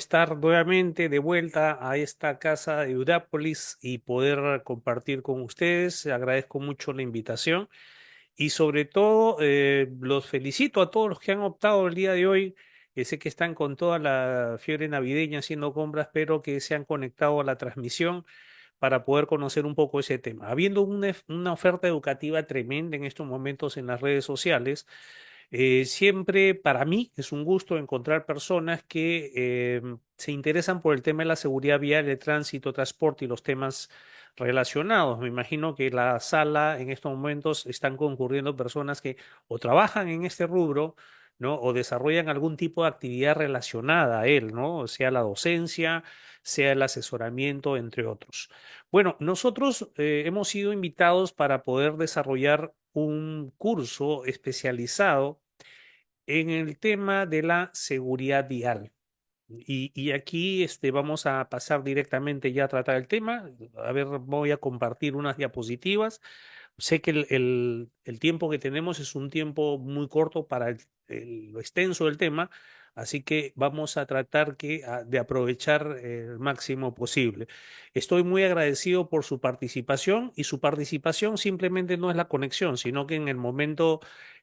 estar nuevamente de vuelta a esta casa de Udápolis y poder compartir con ustedes. Agradezco mucho la invitación y sobre todo los felicito a todos los que han optado el día de hoy. Sé que están con toda la fiebre navideña haciendo compras, pero que se han conectado a la transmisión para poder conocer un poco ese tema. Habiendo una oferta educativa tremenda en estos momentos en las redes sociales, siempre para mí es un gusto encontrar personas que se interesan por el tema de la seguridad vial, el tránsito, transporte y los temas relacionados. Me imagino que la sala en estos momentos están concurriendo personas que o trabajan en este rubro, ¿no? O desarrollan algún tipo de actividad relacionada a él, ¿no? Sea la docencia, sea el asesoramiento, entre otros. Bueno, nosotros hemos sido invitados para poder desarrollar un curso especializado en el tema de la seguridad vial. Y aquí vamos a pasar directamente ya a tratar el tema. A ver, voy a compartir unas diapositivas. Sé que el tiempo que tenemos es un tiempo muy corto para lo extenso del tema, así que vamos a tratar de aprovechar el máximo posible. Estoy muy agradecido por su participación y su participación simplemente no es la conexión, sino que en el momento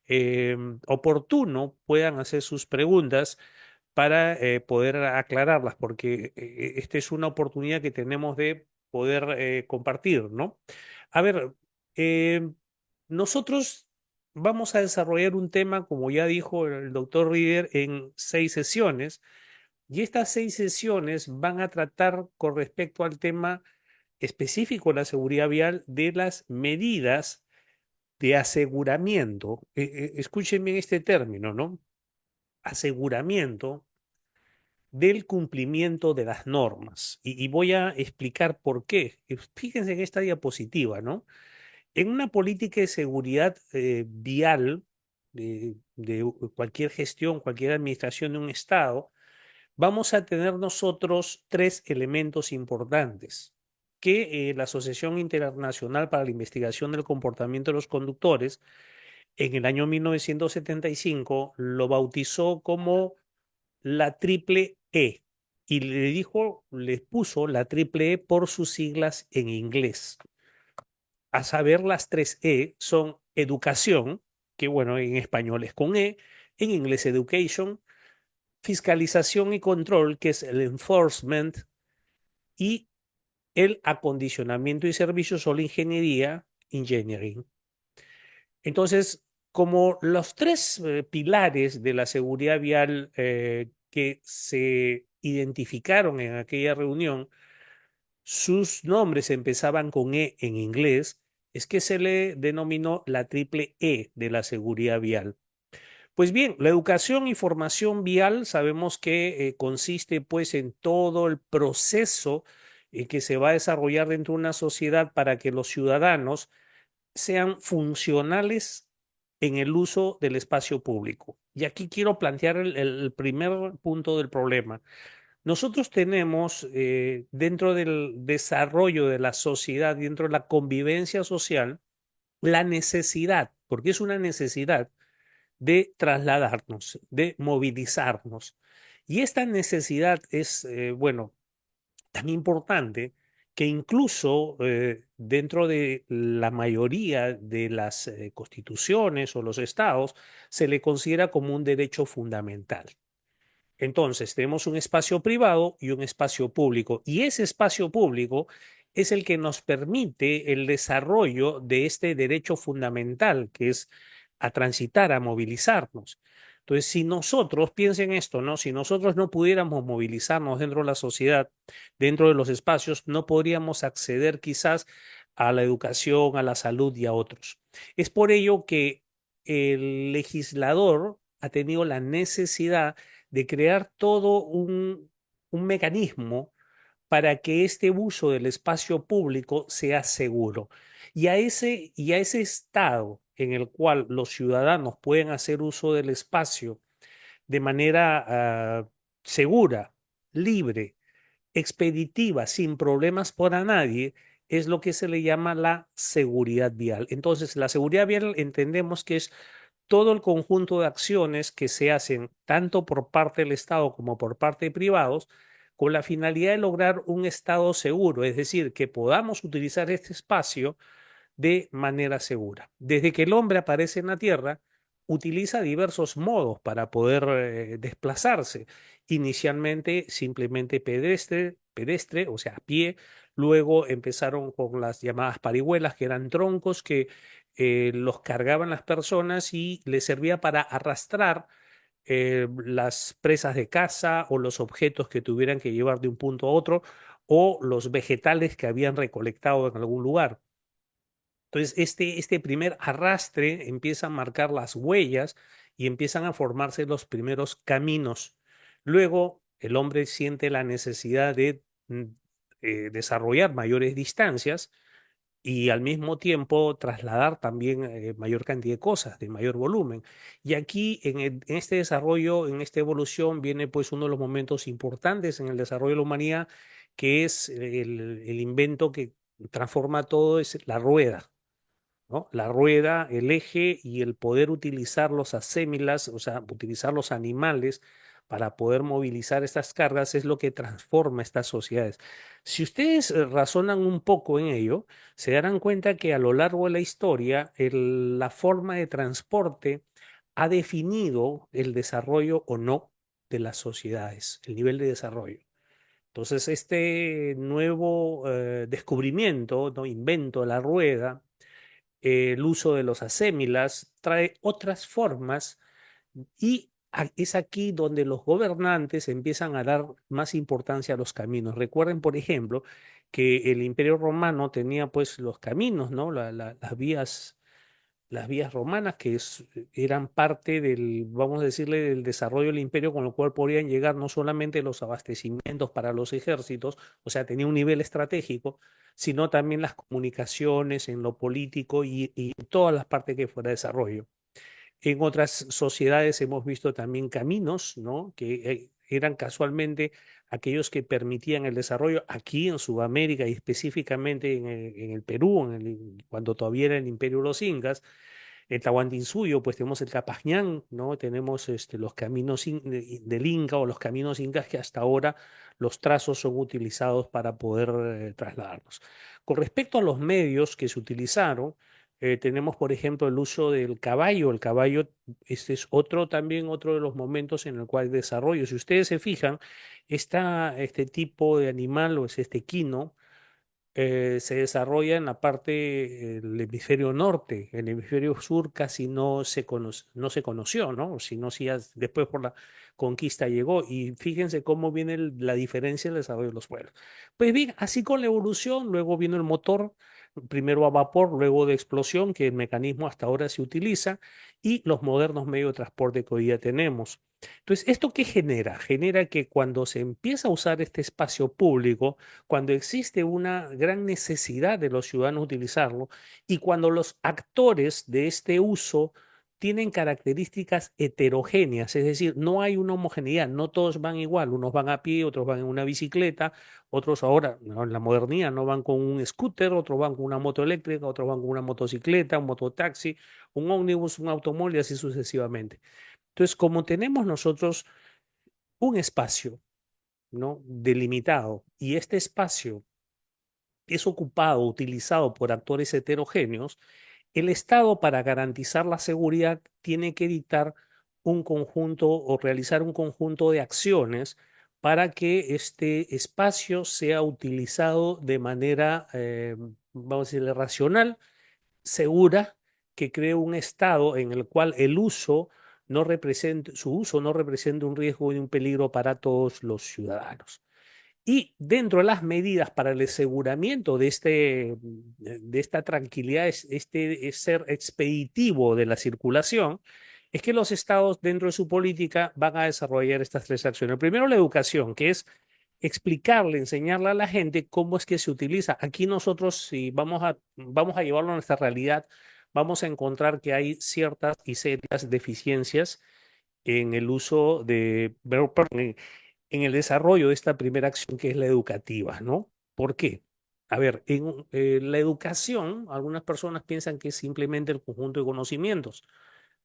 eh, oportuno puedan hacer sus preguntas para poder aclararlas, porque esta es una oportunidad que tenemos de poder compartir, ¿no? A ver, eh, nosotros vamos a desarrollar un tema, como ya dijo el doctor Rieder, en 6 sesiones, y estas 6 sesiones van a tratar con respecto al tema específico de la seguridad vial de las medidas de aseguramiento. Escuchen bien este término, ¿no? Aseguramiento del cumplimiento de las normas. Y voy a explicar por qué. Fíjense en esta diapositiva, ¿no? En una política de seguridad vial de cualquier gestión, cualquier administración de un Estado, vamos a tener nosotros 3 elementos importantes que la Asociación Internacional para la Investigación del Comportamiento de los Conductores en el año 1975 lo bautizó como la triple E y les puso la triple E por sus siglas en inglés. A saber, las 3 E son educación, que bueno, en español es con E, en inglés education, fiscalización y control, que es el enforcement, y el acondicionamiento y servicios o la ingeniería, engineering. Entonces, como los 3 pilares de la seguridad vial que se identificaron en aquella reunión, sus nombres empezaban con E en inglés, es que se le denominó la triple E de la seguridad vial. Pues bien, la educación y formación vial sabemos que consiste pues en todo el proceso que se va a desarrollar dentro de una sociedad para que los ciudadanos sean funcionales en el uso del espacio público. Y aquí quiero plantear el primer punto del problema. Nosotros tenemos dentro del desarrollo de la sociedad, dentro de la convivencia social, la necesidad, porque es una necesidad de trasladarnos, de movilizarnos. Y esta necesidad es, bueno, tan importante que incluso dentro de la mayoría de las constituciones o los estados se le considera como un derecho fundamental. Entonces, tenemos un espacio privado y un espacio público, y ese espacio público es el que nos permite el desarrollo de este derecho fundamental, que es a transitar, a movilizarnos. Entonces, si nosotros, piensen esto, ¿no? Si nosotros no pudiéramos movilizarnos dentro de la sociedad, dentro de los espacios, no podríamos acceder quizás a la educación, a la salud y a otros. Es por ello que el legislador ha tenido la necesidad de crear todo un mecanismo para que este uso del espacio público sea seguro. Y a ese estado en el cual los ciudadanos pueden hacer uso del espacio de manera segura, libre, expeditiva, sin problemas para nadie, es lo que se le llama la seguridad vial. Entonces, la seguridad vial entendemos que es todo el conjunto de acciones que se hacen tanto por parte del Estado como por parte de privados con la finalidad de lograr un estado seguro, es decir, que podamos utilizar este espacio de manera segura. Desde que el hombre aparece en la Tierra, utiliza diversos modos para poder desplazarse. Inicialmente simplemente pedestre, o sea, a pie. Luego empezaron con las llamadas parihuelas, que eran troncos que los cargaban las personas y les servía para arrastrar las presas de caza o los objetos que tuvieran que llevar de un punto a otro o los vegetales que habían recolectado en algún lugar. Entonces, este primer arrastre empieza a marcar las huellas y empiezan a formarse los primeros caminos. Luego, el hombre siente la necesidad de desarrollar mayores distancias y al mismo tiempo trasladar también mayor cantidad de cosas, de mayor volumen. Y aquí, en este desarrollo, en esta evolución, viene pues uno de los momentos importantes en el desarrollo de la humanidad, que es el invento que transforma todo, es la rueda, ¿no? La rueda, el eje y el poder utilizar los asémilas, o sea, utilizar los animales para poder movilizar estas cargas es lo que transforma estas sociedades. Si ustedes razonan un poco en ello, se darán cuenta que a lo largo de la historia la forma de transporte ha definido el desarrollo o no de las sociedades, el nivel de desarrollo. Entonces, este nuevo descubrimiento, ¿no? Invento de la rueda, el uso de los asémilas, trae otras formas y es aquí donde los gobernantes empiezan a dar más importancia a los caminos. Recuerden, por ejemplo, que el Imperio Romano tenía pues los caminos, ¿no? Las vías romanas eran parte del, vamos a decirle, del desarrollo del imperio, con lo cual podían llegar no solamente los abastecimientos para los ejércitos, o sea, tenía un nivel estratégico, sino también las comunicaciones en lo político y en todas las partes que fuera desarrollo. En otras sociedades hemos visto también caminos, ¿no? Que eran casualmente aquellos que permitían el desarrollo aquí en Sudamérica y específicamente en el Perú, cuando todavía era el imperio de los incas. En Tahuantinsuyo, pues tenemos el Capajñán, ¿no? Tenemos los caminos del Inca o los caminos incas que hasta ahora los trazos son utilizados para poder trasladarnos. Con respecto a los medios que se utilizaron, tenemos, por ejemplo, el uso del caballo. El caballo, este es también otro de los momentos en el cual hay desarrollo. Si ustedes se fijan, este tipo de animal o es este equino se desarrolla en la parte del hemisferio norte. El hemisferio sur casi no se conoció, ¿no? Sino si después por la conquista llegó. Y fíjense cómo viene la diferencia en el desarrollo de los pueblos. Pues bien, así con la evolución, luego vino el motor, primero a vapor, luego de explosión, que el mecanismo hasta ahora se utiliza, y los modernos medios de transporte que hoy día tenemos. Entonces, ¿esto qué genera? Genera que cuando se empieza a usar este espacio público, cuando existe una gran necesidad de los ciudadanos utilizarlo y cuando los actores de este uso tienen características heterogéneas, es decir, no hay una homogeneidad, no todos van igual, unos van a pie, otros van en una bicicleta, otros ahora, ¿no? En la modernidad, no van con un scooter, otros van con una moto eléctrica, otros van con una motocicleta, un mototaxi, un ómnibus, un automóvil y así sucesivamente. Entonces, como tenemos nosotros un espacio, ¿no? Delimitado y este espacio es ocupado, utilizado por actores heterogéneos, el Estado, para garantizar la seguridad, tiene que dictar un conjunto o realizar un conjunto de acciones para que este espacio sea utilizado de manera, vamos a decirle, racional, segura, que cree un estado en el cual su uso no represente un riesgo y un peligro para todos los ciudadanos. Y dentro de las medidas para el aseguramiento de esta tranquilidad, es ser expeditivo de la circulación, es que los estados dentro de su política van a desarrollar estas tres acciones. Primero, la educación, que es explicarle, enseñarle a la gente cómo es que se utiliza. Aquí nosotros, si vamos a llevarlo a nuestra realidad, vamos a encontrar que hay ciertas y serias deficiencias en el uso en el desarrollo de esta primera acción que es la educativa, ¿no? ¿Por qué? A ver, la educación, algunas personas piensan que es simplemente el conjunto de conocimientos,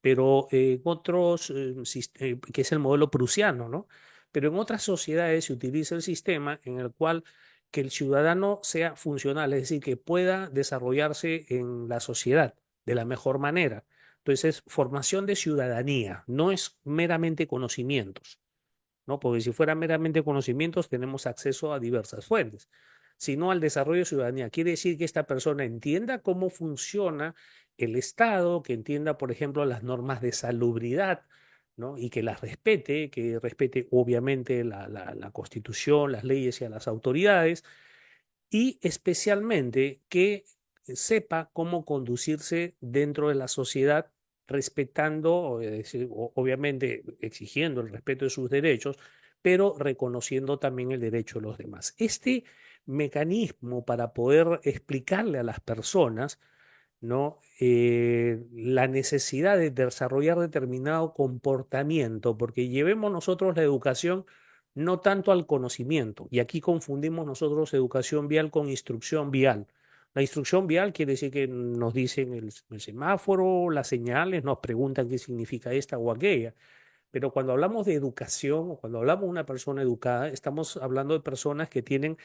pero otros, que es el modelo prusiano, ¿no? pero en otras sociedades se utiliza el sistema en el cual que el ciudadano sea funcional, es decir, que pueda desarrollarse en la sociedad de la mejor manera. Entonces, es formación de ciudadanía, no es meramente conocimientos, ¿no? Porque si fuera meramente conocimientos, tenemos acceso a diversas fuentes, sino al desarrollo de ciudadanía. Quiere decir que esta persona entienda cómo funciona el Estado, que entienda, por ejemplo, las normas de salubridad, ¿no? Y que respete obviamente la Constitución, las leyes y a las autoridades, y especialmente que sepa cómo conducirse dentro de la sociedad respetando, es decir, obviamente exigiendo el respeto de sus derechos, pero reconociendo también el derecho de los demás. Este mecanismo para poder explicarle a las personas, ¿no? La necesidad de desarrollar determinado comportamiento, porque llevemos nosotros la educación no tanto al conocimiento, y aquí confundimos nosotros educación vial con instrucción vial. La instrucción vial quiere decir que nos dicen el semáforo, las señales, nos preguntan qué significa esta o aquella, pero cuando hablamos de educación o cuando hablamos de una persona educada, estamos hablando de personas que tienen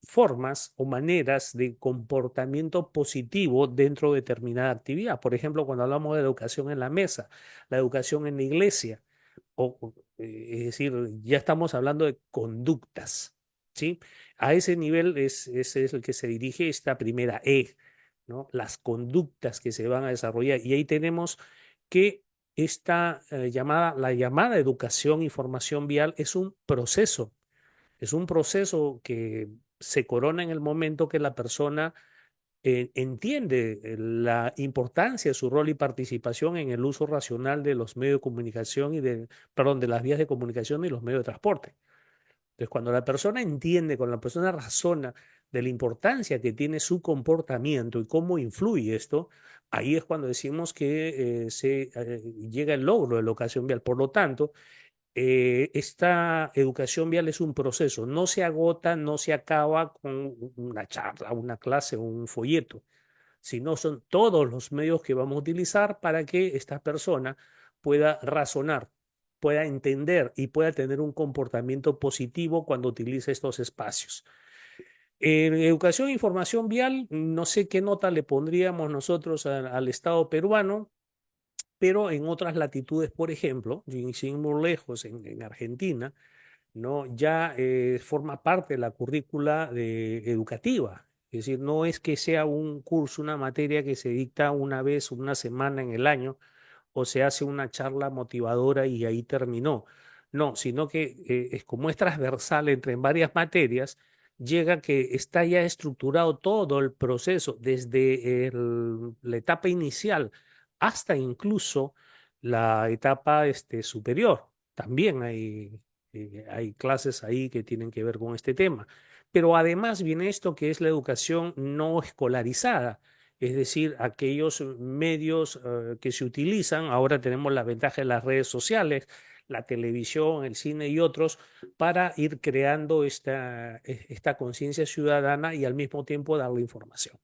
formas o maneras de comportamiento positivo dentro de determinada actividad. Por ejemplo, cuando hablamos de educación en la mesa, la educación en la iglesia, es decir, ya estamos hablando de conductas, ¿sí? A ese nivel ese es el que se dirige esta primera E, ¿no? Las conductas que se van a desarrollar. Y ahí tenemos que la llamada educación y formación vial es un proceso que se corona en el momento que la persona entiende la importancia de su rol y participación en el uso racional de los medios de comunicación perdón, de las vías de comunicación y los medios de transporte. Entonces, cuando la persona entiende, cuando la persona razona de la importancia que tiene su comportamiento y cómo influye esto, ahí es cuando decimos que llega el logro de la educación vial. Por lo tanto, esta educación vial es un proceso, no se agota, no se acaba con una charla, una clase o un folleto, sino son todos los medios que vamos a utilizar para que esta persona pueda razonar, pueda entender y pueda tener un comportamiento positivo cuando utilice estos espacios. En educación e información vial, no sé qué nota le pondríamos nosotros al Estado peruano, pero en otras latitudes, por ejemplo, sin ir muy lejos, en Argentina, ¿no? Ya forma parte de la currícula educativa. Es decir, no es que sea un curso, una materia que se dicta una vez, una semana en el año, o se hace una charla motivadora y ahí terminó. No, sino que es como es transversal entre en varias materias, llega que está ya estructurado todo el proceso, desde la etapa inicial hasta incluso la etapa superior. También hay clases ahí que tienen que ver con este tema. Pero además viene esto que es la educación no escolarizada, es decir, aquellos medios que se utilizan, ahora tenemos la ventaja de las redes sociales, la televisión, el cine y otros, para ir creando esta conciencia ciudadana y al mismo tiempo darle información.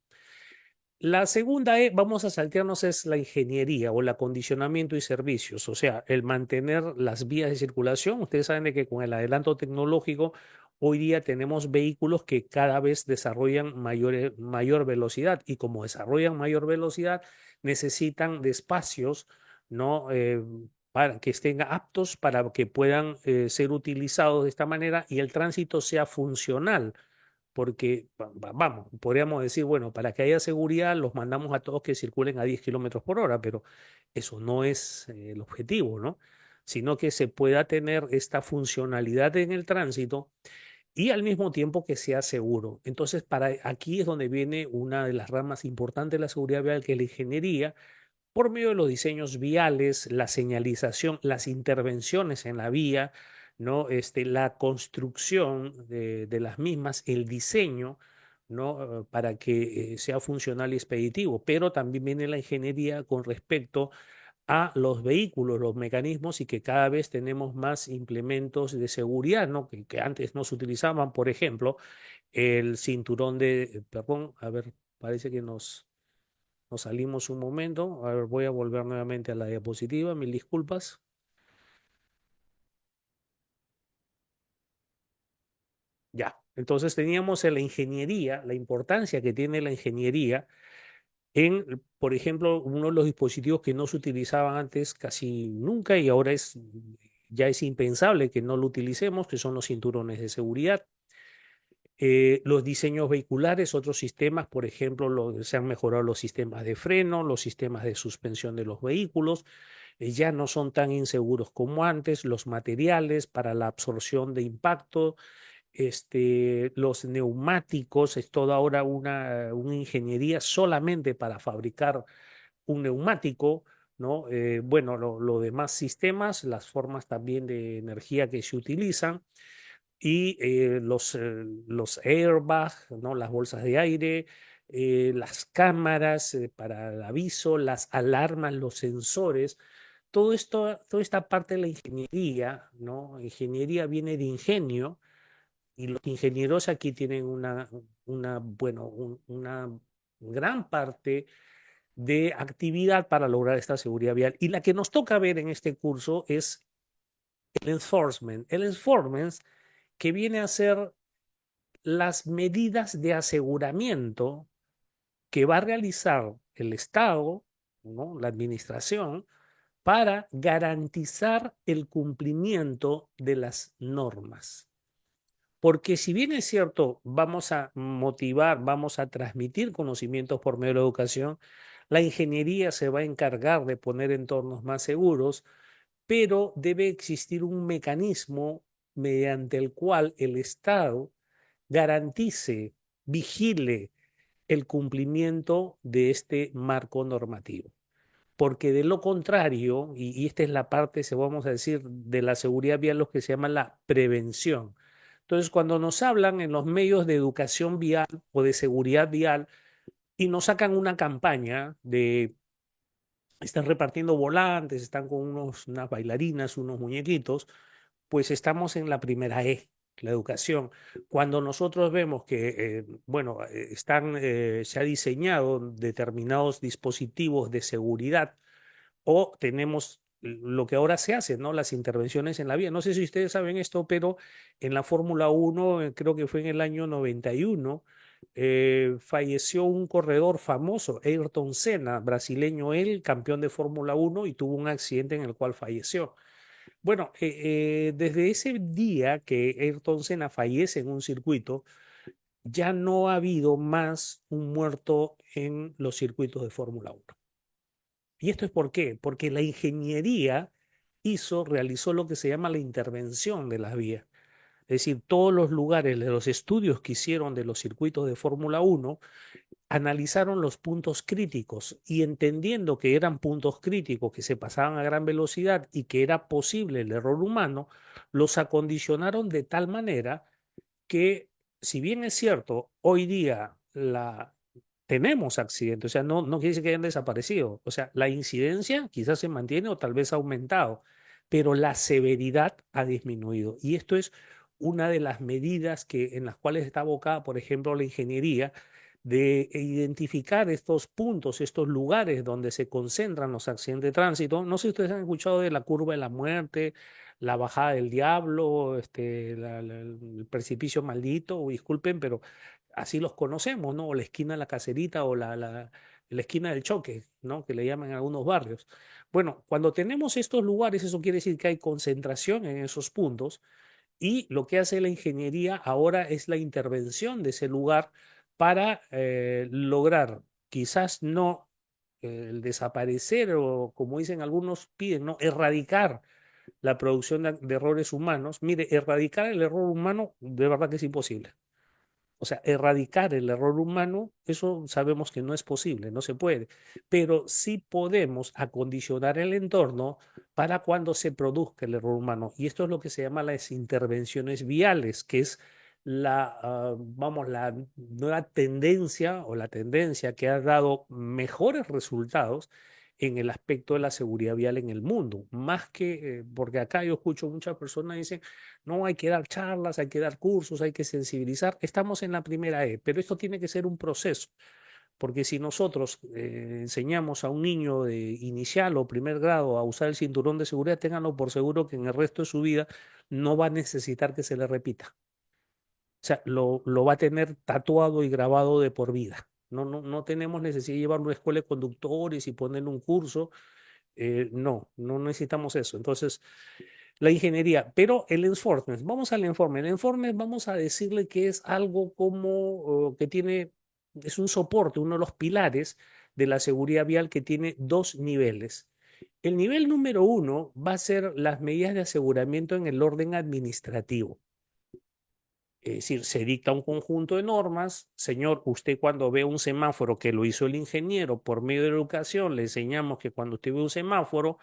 La segunda vamos a saltearnos, es la ingeniería o el acondicionamiento y servicios, o sea, el mantener las vías de circulación. Ustedes saben de que con el adelanto tecnológico, hoy día tenemos vehículos que cada vez desarrollan mayor velocidad y como desarrollan mayor velocidad, necesitan de espacios, ¿no? Para que estén aptos para que puedan ser utilizados de esta manera y el tránsito sea funcional porque, vamos, podríamos decir, bueno, para que haya seguridad los mandamos a todos que circulen a 10 kilómetros por hora, pero eso no es el objetivo, ¿no? Sino que se pueda tener esta funcionalidad en el tránsito y al mismo tiempo que sea seguro. Entonces, aquí es donde viene una de las ramas importantes de la seguridad vial, que es la ingeniería, por medio de los diseños viales, la señalización, las intervenciones en la vía, ¿no? La construcción de las mismas, el diseño, ¿no? Para que sea funcional y expeditivo. Pero también viene la ingeniería con respecto a los vehículos, los mecanismos, y que cada vez tenemos más implementos de seguridad, ¿no? Que antes no se utilizaban, por ejemplo, el cinturón perdón, a ver, parece que nos salimos un momento. A ver, voy a volver nuevamente a la diapositiva. Mil disculpas. Ya. Entonces teníamos en la ingeniería, la importancia que tiene la ingeniería en, por ejemplo, uno de los dispositivos que no se utilizaban antes casi nunca y ahora ya es impensable que no lo utilicemos, que son los cinturones de seguridad. Los diseños vehiculares, otros sistemas, por ejemplo, se han mejorado los sistemas de freno, los sistemas de suspensión de los vehículos, ya no son tan inseguros como antes, los materiales para la absorción de impacto, los neumáticos, es toda ahora una ingeniería solamente para fabricar un neumático, ¿no? Bueno, los demás sistemas, las formas también de energía que se utilizan y los airbags, ¿no? Las bolsas de aire, las cámaras para el aviso, las alarmas, los sensores. Todo esto, toda esta parte de la ingeniería, ¿no? Ingeniería viene de ingenio y los ingenieros aquí tienen bueno, una gran parte de actividad para lograr esta seguridad vial. Y la que nos toca ver en este curso es el enforcement. El enforcement que viene a ser las medidas de aseguramiento que va a realizar el Estado, ¿no? La administración, para garantizar el cumplimiento de las normas. Porque si bien es cierto, vamos a motivar, vamos a transmitir conocimientos por medio de la educación, la ingeniería se va a encargar de poner entornos más seguros, pero debe existir un mecanismo mediante el cual el Estado garantice, vigile el cumplimiento de este marco normativo. Porque de lo contrario, y esta es la parte, se vamos a decir, de la seguridad vial, lo que se llama la prevención. Entonces, cuando nos hablan en los medios de educación vial o de seguridad vial y nos sacan una campaña de, están repartiendo volantes, están con unas bailarinas, unos muñequitos, pues estamos en la primera E, la educación. Cuando nosotros vemos que, bueno, se ha diseñado determinados dispositivos de seguridad o tenemos lo que ahora se hace, ¿no? Las intervenciones en la vía. No sé si ustedes saben esto, pero en la Fórmula 1, creo que fue en el año 91, falleció un corredor famoso, Ayrton Senna, brasileño él, campeón de Fórmula 1 y tuvo un accidente en el cual falleció. Bueno, desde ese día que Ayrton Senna fallece en un circuito, ya no ha habido más un muerto en los circuitos de Fórmula 1. ¿Y esto es por qué? Porque la ingeniería realizó lo que se llama la intervención de las vías. Es decir, todos los lugares de los estudios que hicieron de los circuitos de Fórmula 1 analizaron los puntos críticos y entendiendo que eran puntos críticos que se pasaban a gran velocidad y que era posible el error humano, los acondicionaron de tal manera que, si bien es cierto, hoy día tenemos accidentes, o sea, no quiere decir que hayan desaparecido, o sea, la incidencia quizás se mantiene o tal vez ha aumentado, pero la severidad ha disminuido. Y esto es una de las medidas en las cuales está abocada, por ejemplo, la ingeniería, de identificar estos puntos, estos lugares donde se concentran los accidentes de tránsito. No sé si ustedes han escuchado de la curva de la muerte, la bajada del diablo, el precipicio maldito, disculpen, pero así los conocemos, ¿no? O la esquina de la caserita o la esquina del choque, ¿no? Que le llaman en algunos barrios. Bueno, cuando tenemos estos lugares, eso quiere decir que hay concentración en esos puntos y lo que hace la ingeniería ahora es la intervención de ese lugar para lograr, quizás no el desaparecer o como dicen algunos piden, ¿no? Erradicar la producción de errores humanos. Mire, erradicar el error humano de verdad que es imposible. O sea, erradicar el error humano, eso sabemos que no es posible, no se puede, pero sí podemos acondicionar el entorno para cuando se produzca el error humano. Y esto es lo que se llama las intervenciones viales, que es vamos, la nueva tendencia o la tendencia que ha dado mejores resultados en el aspecto de la seguridad vial en el mundo, más que, porque acá yo escucho muchas personas dicen, no, hay que dar charlas, hay que dar cursos, hay que sensibilizar. Estamos en la primera E, pero esto tiene que ser un proceso, porque si nosotros enseñamos a un niño de inicial o primer grado a usar el cinturón de seguridad, ténganlo por seguro que en el resto de su vida no va a necesitar que se le repita. sea, lo va a tener tatuado y grabado de por vida. No tenemos necesidad de llevarlo a una escuela de conductores y ponerle un curso. No necesitamos eso. Entonces, la ingeniería, pero el enforcement, vamos al enforcement. El enforcement vamos a decirle que es algo como que tiene, es un soporte, uno de los pilares de la seguridad vial que tiene dos niveles. El nivel número uno va a ser las medidas de aseguramiento en el orden administrativo. Es decir, se dicta un conjunto de normas. Señor, usted cuando ve un semáforo que lo hizo el ingeniero por medio de la educación, le enseñamos que cuando usted ve un semáforo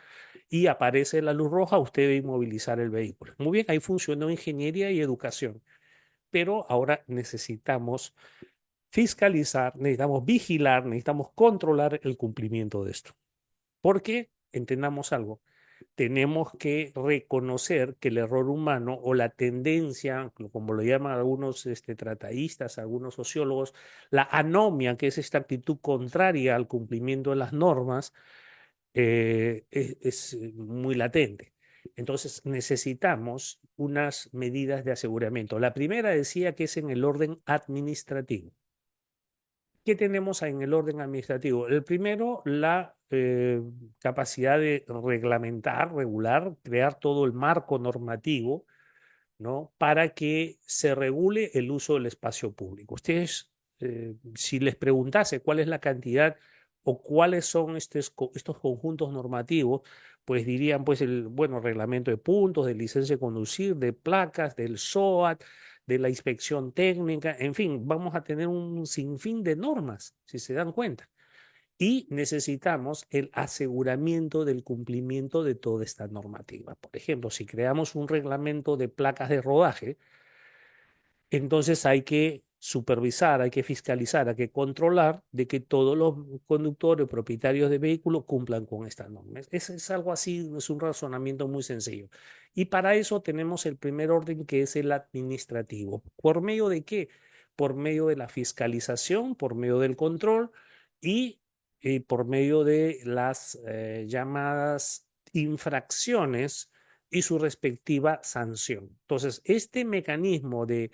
y aparece la luz roja, usted debe inmovilizar el vehículo. Muy bien, ahí funcionó ingeniería y educación, pero ahora necesitamos fiscalizar, necesitamos vigilar, necesitamos controlar el cumplimiento de esto. Porque, entendamos algo, tenemos que reconocer que el error humano o la tendencia, como lo llaman algunos tratadistas, algunos sociólogos, la anomia, que es esta actitud contraria al cumplimiento de las normas, es muy latente. Entonces necesitamos unas medidas de aseguramiento. La primera decía que es en el orden administrativo. ¿Qué tenemos en el orden administrativo? El primero, la capacidad de reglamentar, regular, crear todo el marco normativo, ¿no? Para que se regule el uso del espacio público. Ustedes, si les preguntase cuál es la cantidad o cuáles son estos conjuntos normativos, pues dirían, pues, bueno, reglamento de puntos, de licencia de conducir, de placas, del SOAT, de la inspección técnica, en fin, vamos a tener un sinfín de normas, si se dan cuenta. Y necesitamos el aseguramiento del cumplimiento de toda esta normativa. Por ejemplo, si creamos un reglamento de placas de rodaje, entonces hay que supervisar, hay que fiscalizar, hay que controlar de que todos los conductores, propietarios de vehículos cumplan con estas normas. Es algo así, es un razonamiento muy sencillo. Y para eso tenemos el primer orden que es el administrativo. ¿Por medio de qué? Por medio de la fiscalización, por medio del control y por medio de las llamadas infracciones y su respectiva sanción. Entonces, este mecanismo de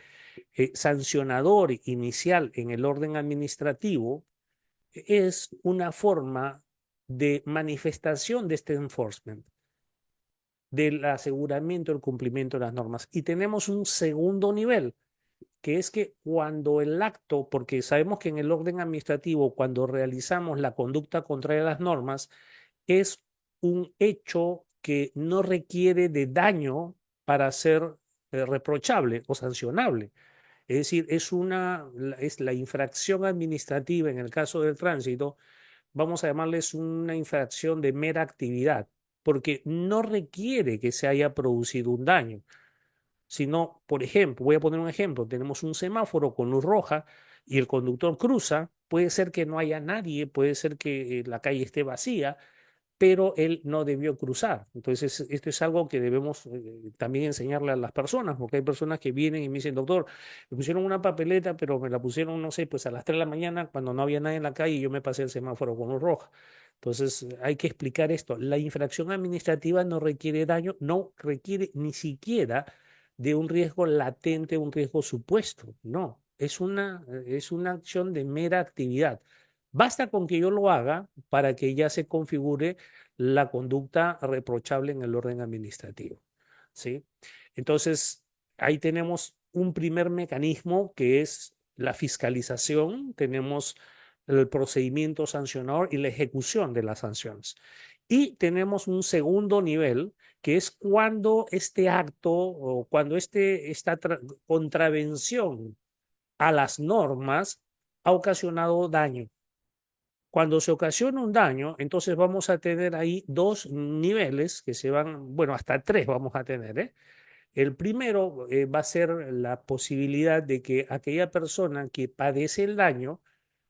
sancionador inicial en el orden administrativo es una forma de manifestación de este enforcement, del aseguramiento del cumplimiento de las normas. Y tenemos un segundo nivel, que es que cuando el acto, porque sabemos que en el orden administrativo, cuando realizamos la conducta contraria a las normas, es un hecho que no requiere de daño para ser reprochable o sancionable. Es decir, es la infracción administrativa en el caso del tránsito, vamos a llamarles una infracción de mera actividad, porque no requiere que se haya producido un daño, sino, por ejemplo, voy a poner un ejemplo, tenemos un semáforo con luz roja y el conductor cruza, puede ser que no haya nadie, puede ser que la calle esté vacía, pero él no debió cruzar. Entonces, esto es algo que debemos también enseñarle a las personas, porque hay personas que vienen y me dicen, doctor, me pusieron una papeleta, pero me la pusieron, no sé, pues a las 3 de la mañana, cuando no había nadie en la calle y yo me pasé el semáforo con luz roja. Entonces, hay que explicar esto. La infracción administrativa no requiere daño, no requiere ni siquiera de un riesgo latente, un riesgo supuesto. No, es una acción de mera actividad. Basta con que yo lo haga para que ya se configure la conducta reprochable en el orden administrativo, ¿sí? Entonces, ahí tenemos un primer mecanismo que es la fiscalización, tenemos el procedimiento sancionador y la ejecución de las sanciones. Y tenemos un segundo nivel, que es cuando este acto o cuando esta contravención a las normas ha ocasionado daño. Cuando se ocasiona un daño, entonces vamos a tener ahí dos niveles que se van, bueno, hasta tres vamos a tener, ¿eh? El primero va a ser la posibilidad de que aquella persona que padece el daño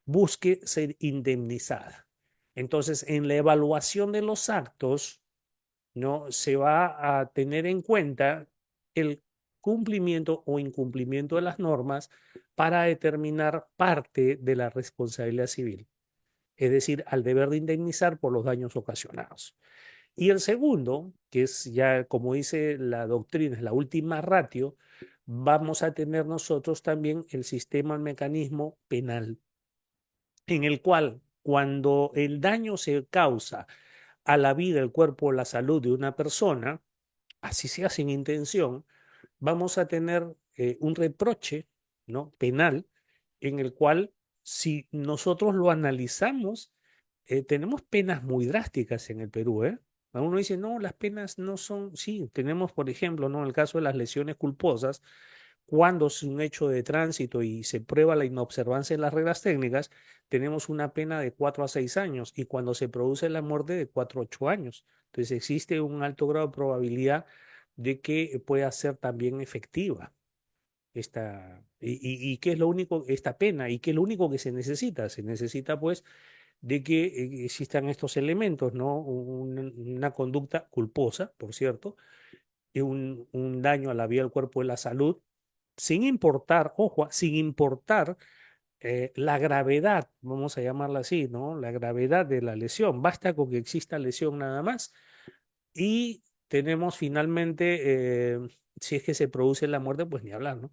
busque ser indemnizada. Entonces, en la evaluación de los actos, ¿no? Se va a tener en cuenta el cumplimiento o incumplimiento de las normas para determinar parte de la responsabilidad civil, es decir, al deber de indemnizar por los daños ocasionados. Y el segundo, que es ya, como dice la doctrina, es la última ratio, vamos a tener nosotros también el sistema, el mecanismo penal, en el cual cuando el daño se causa a la vida, el cuerpo o la salud de una persona, así sea sin intención, vamos a tener un reproche, ¿no?, penal, en el cual, si nosotros lo analizamos, tenemos penas muy drásticas en el Perú, ¿eh? Uno dice, no, las penas no son, sí, tenemos, por ejemplo, ¿no?, el caso de las lesiones culposas, cuando es un hecho de tránsito y se prueba la inobservancia de las reglas técnicas, tenemos una pena de 4 a 6 años, y cuando se produce la muerte, de 4 a 8 años. Entonces existe un alto grado de probabilidad de que pueda ser también efectiva qué es lo único, esta pena, y qué es lo único que se necesita. Se necesita, pues, de que existan estos elementos, ¿no? Una conducta culposa, por cierto, y un daño a la vida, al cuerpo y la salud, sin importar, ojo, sin importar la gravedad, vamos a llamarla así, ¿no? La gravedad de la lesión. Basta con que exista lesión nada más. Y tenemos finalmente, si es que se produce la muerte, pues ni hablar, ¿no?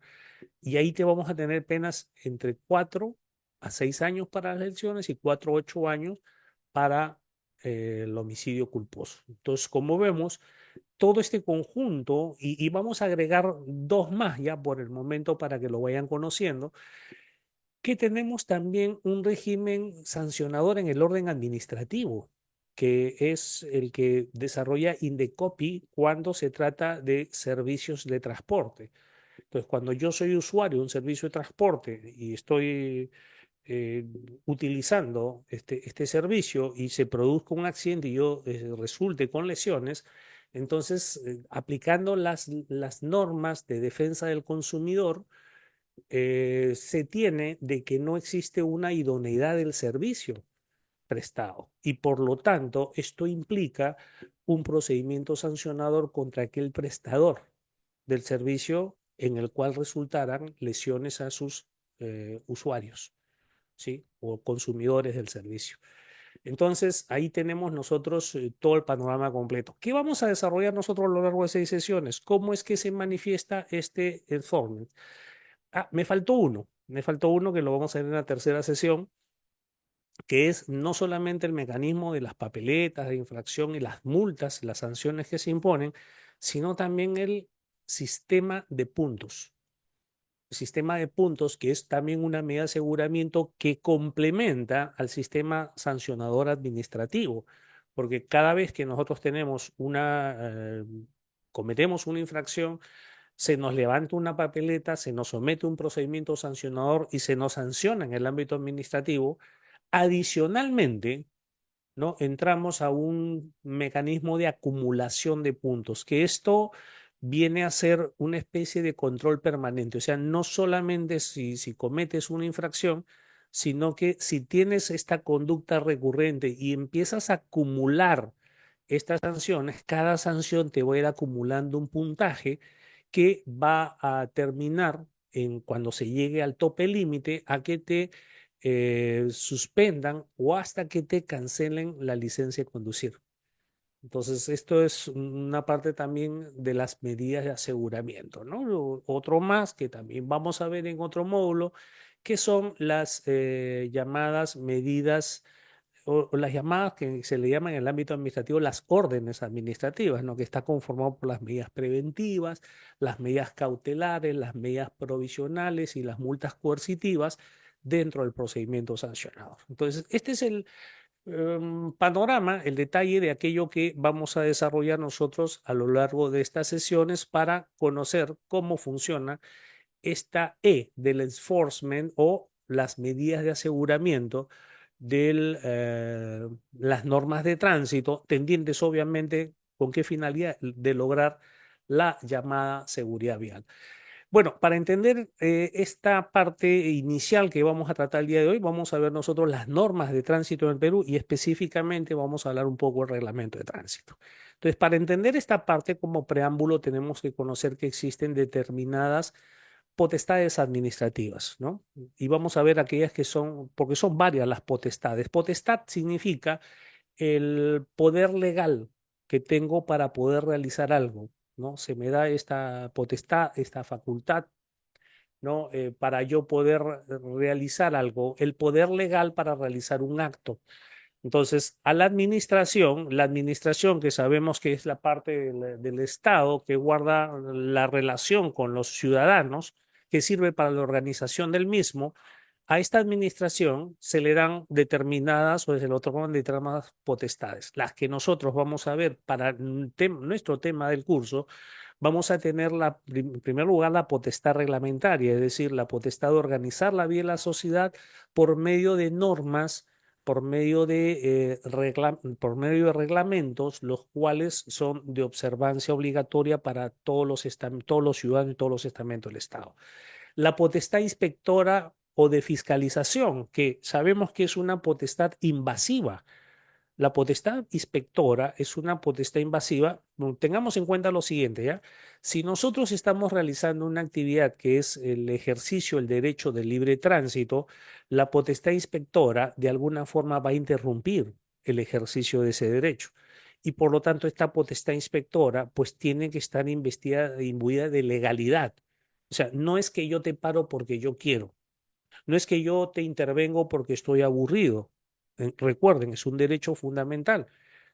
Y ahí te vamos a tener penas entre 4 a 6 años para las lesiones y 4 a 8 años para el homicidio culposo. Entonces, como vemos, todo este conjunto, y vamos a agregar dos más ya por el momento para que lo vayan conociendo, que tenemos también un régimen sancionador en el orden administrativo, que es el que desarrolla Indecopi cuando se trata de servicios de transporte. Entonces, cuando yo soy usuario de un servicio de transporte y estoy eh, utilizando este servicio, y se produzca un accidente y yo resulte con lesiones, entonces, aplicando las normas de defensa del consumidor, se tiene de que no existe una idoneidad del servicio prestado, y por lo tanto esto implica un procedimiento sancionador contra aquel prestador del servicio en el cual resultaran lesiones a sus usuarios, ¿sí?, o consumidores del servicio. Entonces, ahí tenemos nosotros todo el panorama completo. ¿Qué vamos a desarrollar nosotros a lo largo de 6 sesiones? ¿Cómo es que se manifiesta este enforcement? Me faltó uno que lo vamos a ver en la tercera sesión, que es no solamente el mecanismo de las papeletas de infracción y las multas, las sanciones que se imponen, sino también el sistema de puntos. El sistema de puntos, que es también una medida de aseguramiento que complementa al sistema sancionador administrativo, porque cada vez que nosotros cometemos una infracción, se nos levanta una papeleta, se nos somete a un procedimiento sancionador y se nos sanciona en el ámbito administrativo. Adicionalmente, ¿no?, entramos a un mecanismo de acumulación de puntos, que esto viene a ser una especie de control permanente. O sea, no solamente si cometes una infracción, sino que si tienes esta conducta recurrente y empiezas a acumular estas sanciones, cada sanción te va a ir acumulando un puntaje que va a terminar cuando se llegue al tope límite, a que te suspendan o hasta que te cancelen la licencia de conducir. Entonces, esto es una parte también de las medidas de aseguramiento, ¿no? Otro más que también vamos a ver en otro módulo, que son las llamadas medidas, o las llamadas que se le llaman en el ámbito administrativo las órdenes administrativas, ¿no?, que está conformado por las medidas preventivas, las medidas cautelares, las medidas provisionales y las multas coercitivas dentro del procedimiento sancionador. Entonces, este es el panorama, el detalle de aquello que vamos a desarrollar nosotros a lo largo de estas sesiones para conocer cómo funciona esta del enforcement, o las medidas de aseguramiento de las normas de tránsito, tendientes obviamente con qué finalidad, de lograr la llamada seguridad vial. Bueno, para entender esta parte inicial que vamos a tratar el día de hoy, vamos a ver nosotros las normas de tránsito en el Perú, y específicamente vamos a hablar un poco del reglamento de tránsito. Entonces, para entender esta parte como preámbulo, tenemos que conocer que existen determinadas potestades administrativas, ¿no? Y vamos a ver aquellas que son, porque son varias las potestades. Potestad significa el poder legal que tengo para poder realizar algo, ¿no? Se me da esta potestad, esta facultad, ¿no? Para yo poder realizar algo, el poder legal para realizar un acto. Entonces, a la administración que sabemos que es la parte del Estado que guarda la relación con los ciudadanos, que sirve para la organización del mismo, a esta administración se le dan determinadas o se le otorgan determinadas potestades. Las que nosotros vamos a ver para nuestro tema del curso, vamos a tener en primer lugar la potestad reglamentaria, es decir, la potestad de organizar la vida de la sociedad por medio de normas, por medio de reglamentos, los cuales son de observancia obligatoria para todos los ciudadanos y todos los estamentos del Estado. La potestad inspectora o de fiscalización, que sabemos que es una potestad invasiva. La potestad inspectora es una potestad invasiva. Bueno, tengamos en cuenta lo siguiente, ¿ya? Si nosotros estamos realizando una actividad que es el ejercicio del derecho de libre tránsito, la potestad inspectora de alguna forma va a interrumpir el ejercicio de ese derecho. Y por lo tanto, esta potestad inspectora pues tiene que estar investida, imbuida de legalidad. O sea, no es que yo te paro porque yo quiero, no es que yo te intervengo porque estoy aburrido. Recuerden, es un derecho fundamental.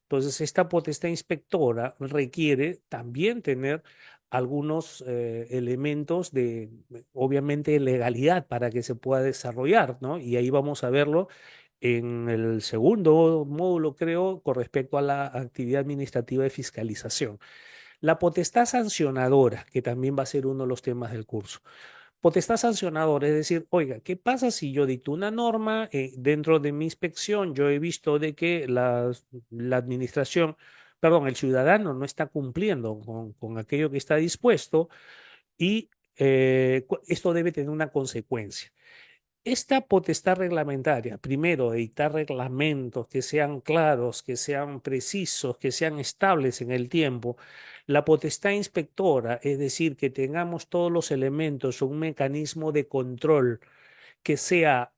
Entonces, esta potestad inspectora requiere también tener algunos elementos de, obviamente, legalidad para que se pueda desarrollar, ¿no? Y ahí vamos a verlo en el segundo módulo, creo, con respecto a la actividad administrativa de fiscalización. La potestad sancionadora, que también va a ser uno de los temas del curso. Potestad sancionadora, es decir, oiga, ¿qué pasa si yo dicto una norma dentro de mi inspección? Yo he visto de que la administración, perdón, el ciudadano no está cumpliendo con aquello que está dispuesto y esto debe tener una consecuencia. Esta potestad reglamentaria, primero, de dictar reglamentos que sean claros, que sean precisos, que sean estables en el tiempo. La potestad inspectora, es decir, que tengamos todos los elementos, un mecanismo de control que sea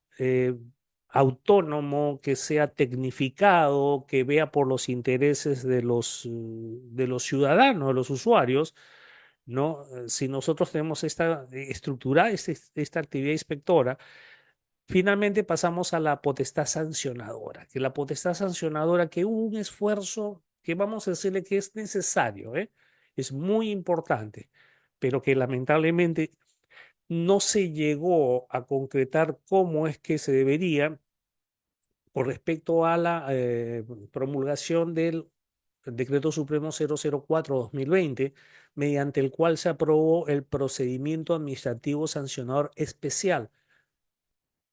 autónomo, que sea tecnificado, que vea por los intereses de los ciudadanos, de los usuarios, ¿no? Si nosotros tenemos esta estructura, esta actividad inspectora, finalmente pasamos a la potestad sancionadora, que la potestad sancionadora, que hubo un esfuerzo que vamos a decirle que es necesario, ¿eh? Es muy importante, pero que lamentablemente no se llegó a concretar cómo es que se debería con respecto a la promulgación del Decreto Supremo 004/2020, mediante el cual se aprobó el procedimiento administrativo sancionador especial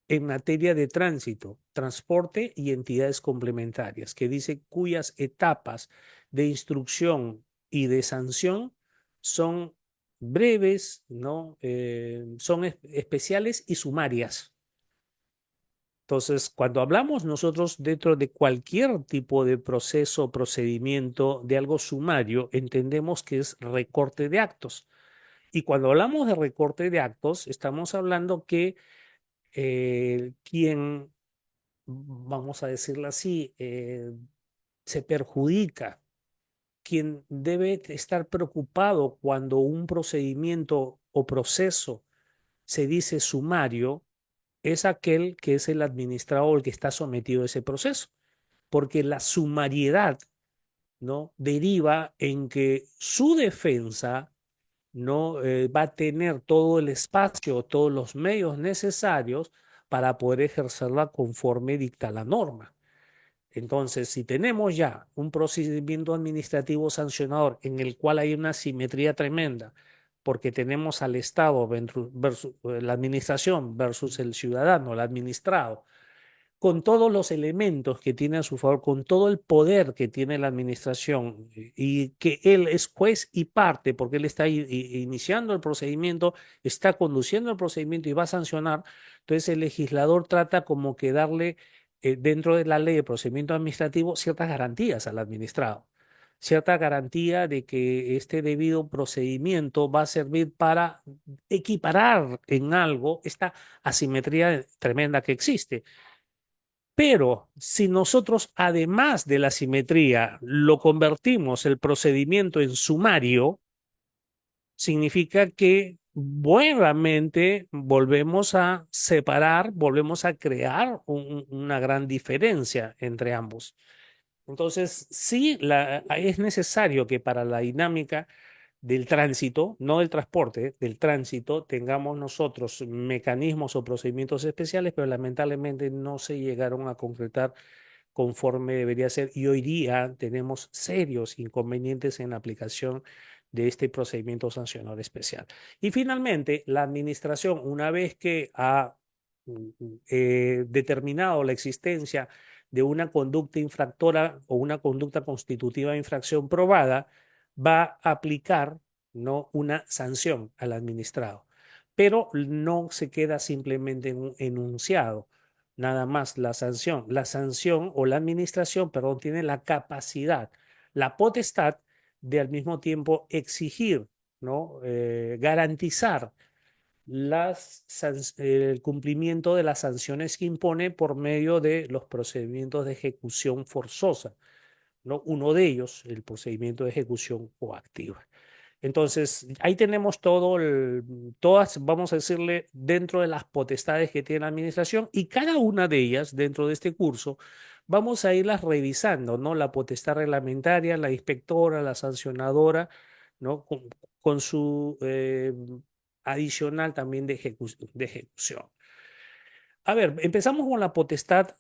en materia de tránsito, transporte y entidades complementarias, que dice cuyas etapas de instrucción y de sanción son breves, ¿no? Son especiales y sumarias. Entonces, cuando hablamos nosotros dentro de cualquier tipo de proceso o procedimiento de algo sumario, entendemos que es recorte de actos. Y cuando hablamos de recorte de actos, estamos hablando que quien, vamos a decirlo así, se perjudica, quien debe estar preocupado cuando un procedimiento o proceso se dice sumario, es aquel que es el administrador o el que está sometido a ese proceso, porque la sumariedad, ¿no? Deriva en que su defensa no va a tener todo el espacio, todos los medios necesarios para poder ejercerla conforme dicta la norma. Entonces, si tenemos ya un procedimiento administrativo sancionador en el cual hay una simetría tremenda, porque tenemos al Estado versus la administración versus el ciudadano, el administrado, con todos los elementos que tiene a su favor, con todo el poder que tiene la administración y que él es juez y parte, porque él está iniciando el procedimiento, está conduciendo el procedimiento y va a sancionar, entonces el legislador trata como que darle dentro de la ley de procedimiento administrativo ciertas garantías al administrado, cierta garantía de que este debido procedimiento va a servir para equiparar en algo esta asimetría tremenda que existe. Pero si nosotros, además de la simetría, lo convertimos el procedimiento en sumario, significa que buenamente volvemos a separar, volvemos a crear una gran diferencia entre ambos. Entonces, sí, es necesario que para la dinámica del tránsito, no del transporte, del tránsito, tengamos nosotros mecanismos o procedimientos especiales, pero lamentablemente no se llegaron a concretar conforme debería ser y hoy día tenemos serios inconvenientes en la aplicación de este procedimiento sancionador especial. Y finalmente, la administración, una vez que ha determinado la existencia de una conducta infractora o una conducta constitutiva de infracción probada, va a aplicar, ¿no?, una sanción al administrado. Pero no se queda simplemente en un enunciado, nada más la sanción. La sanción o la administración, perdón, tiene la capacidad, la potestad de al mismo tiempo exigir, ¿no? Garantizar el cumplimiento de las sanciones que impone por medio de los procedimientos de ejecución forzosa, ¿no? Uno de ellos, el procedimiento de ejecución coactiva. Entonces, ahí tenemos todas, vamos a decirle, dentro de las potestades que tiene la administración y cada una de ellas, dentro de este curso, vamos a irlas revisando, ¿no? La potestad reglamentaria, la inspectora, la sancionadora, ¿no? Con su adicional también de ejecución. A ver, empezamos con la potestad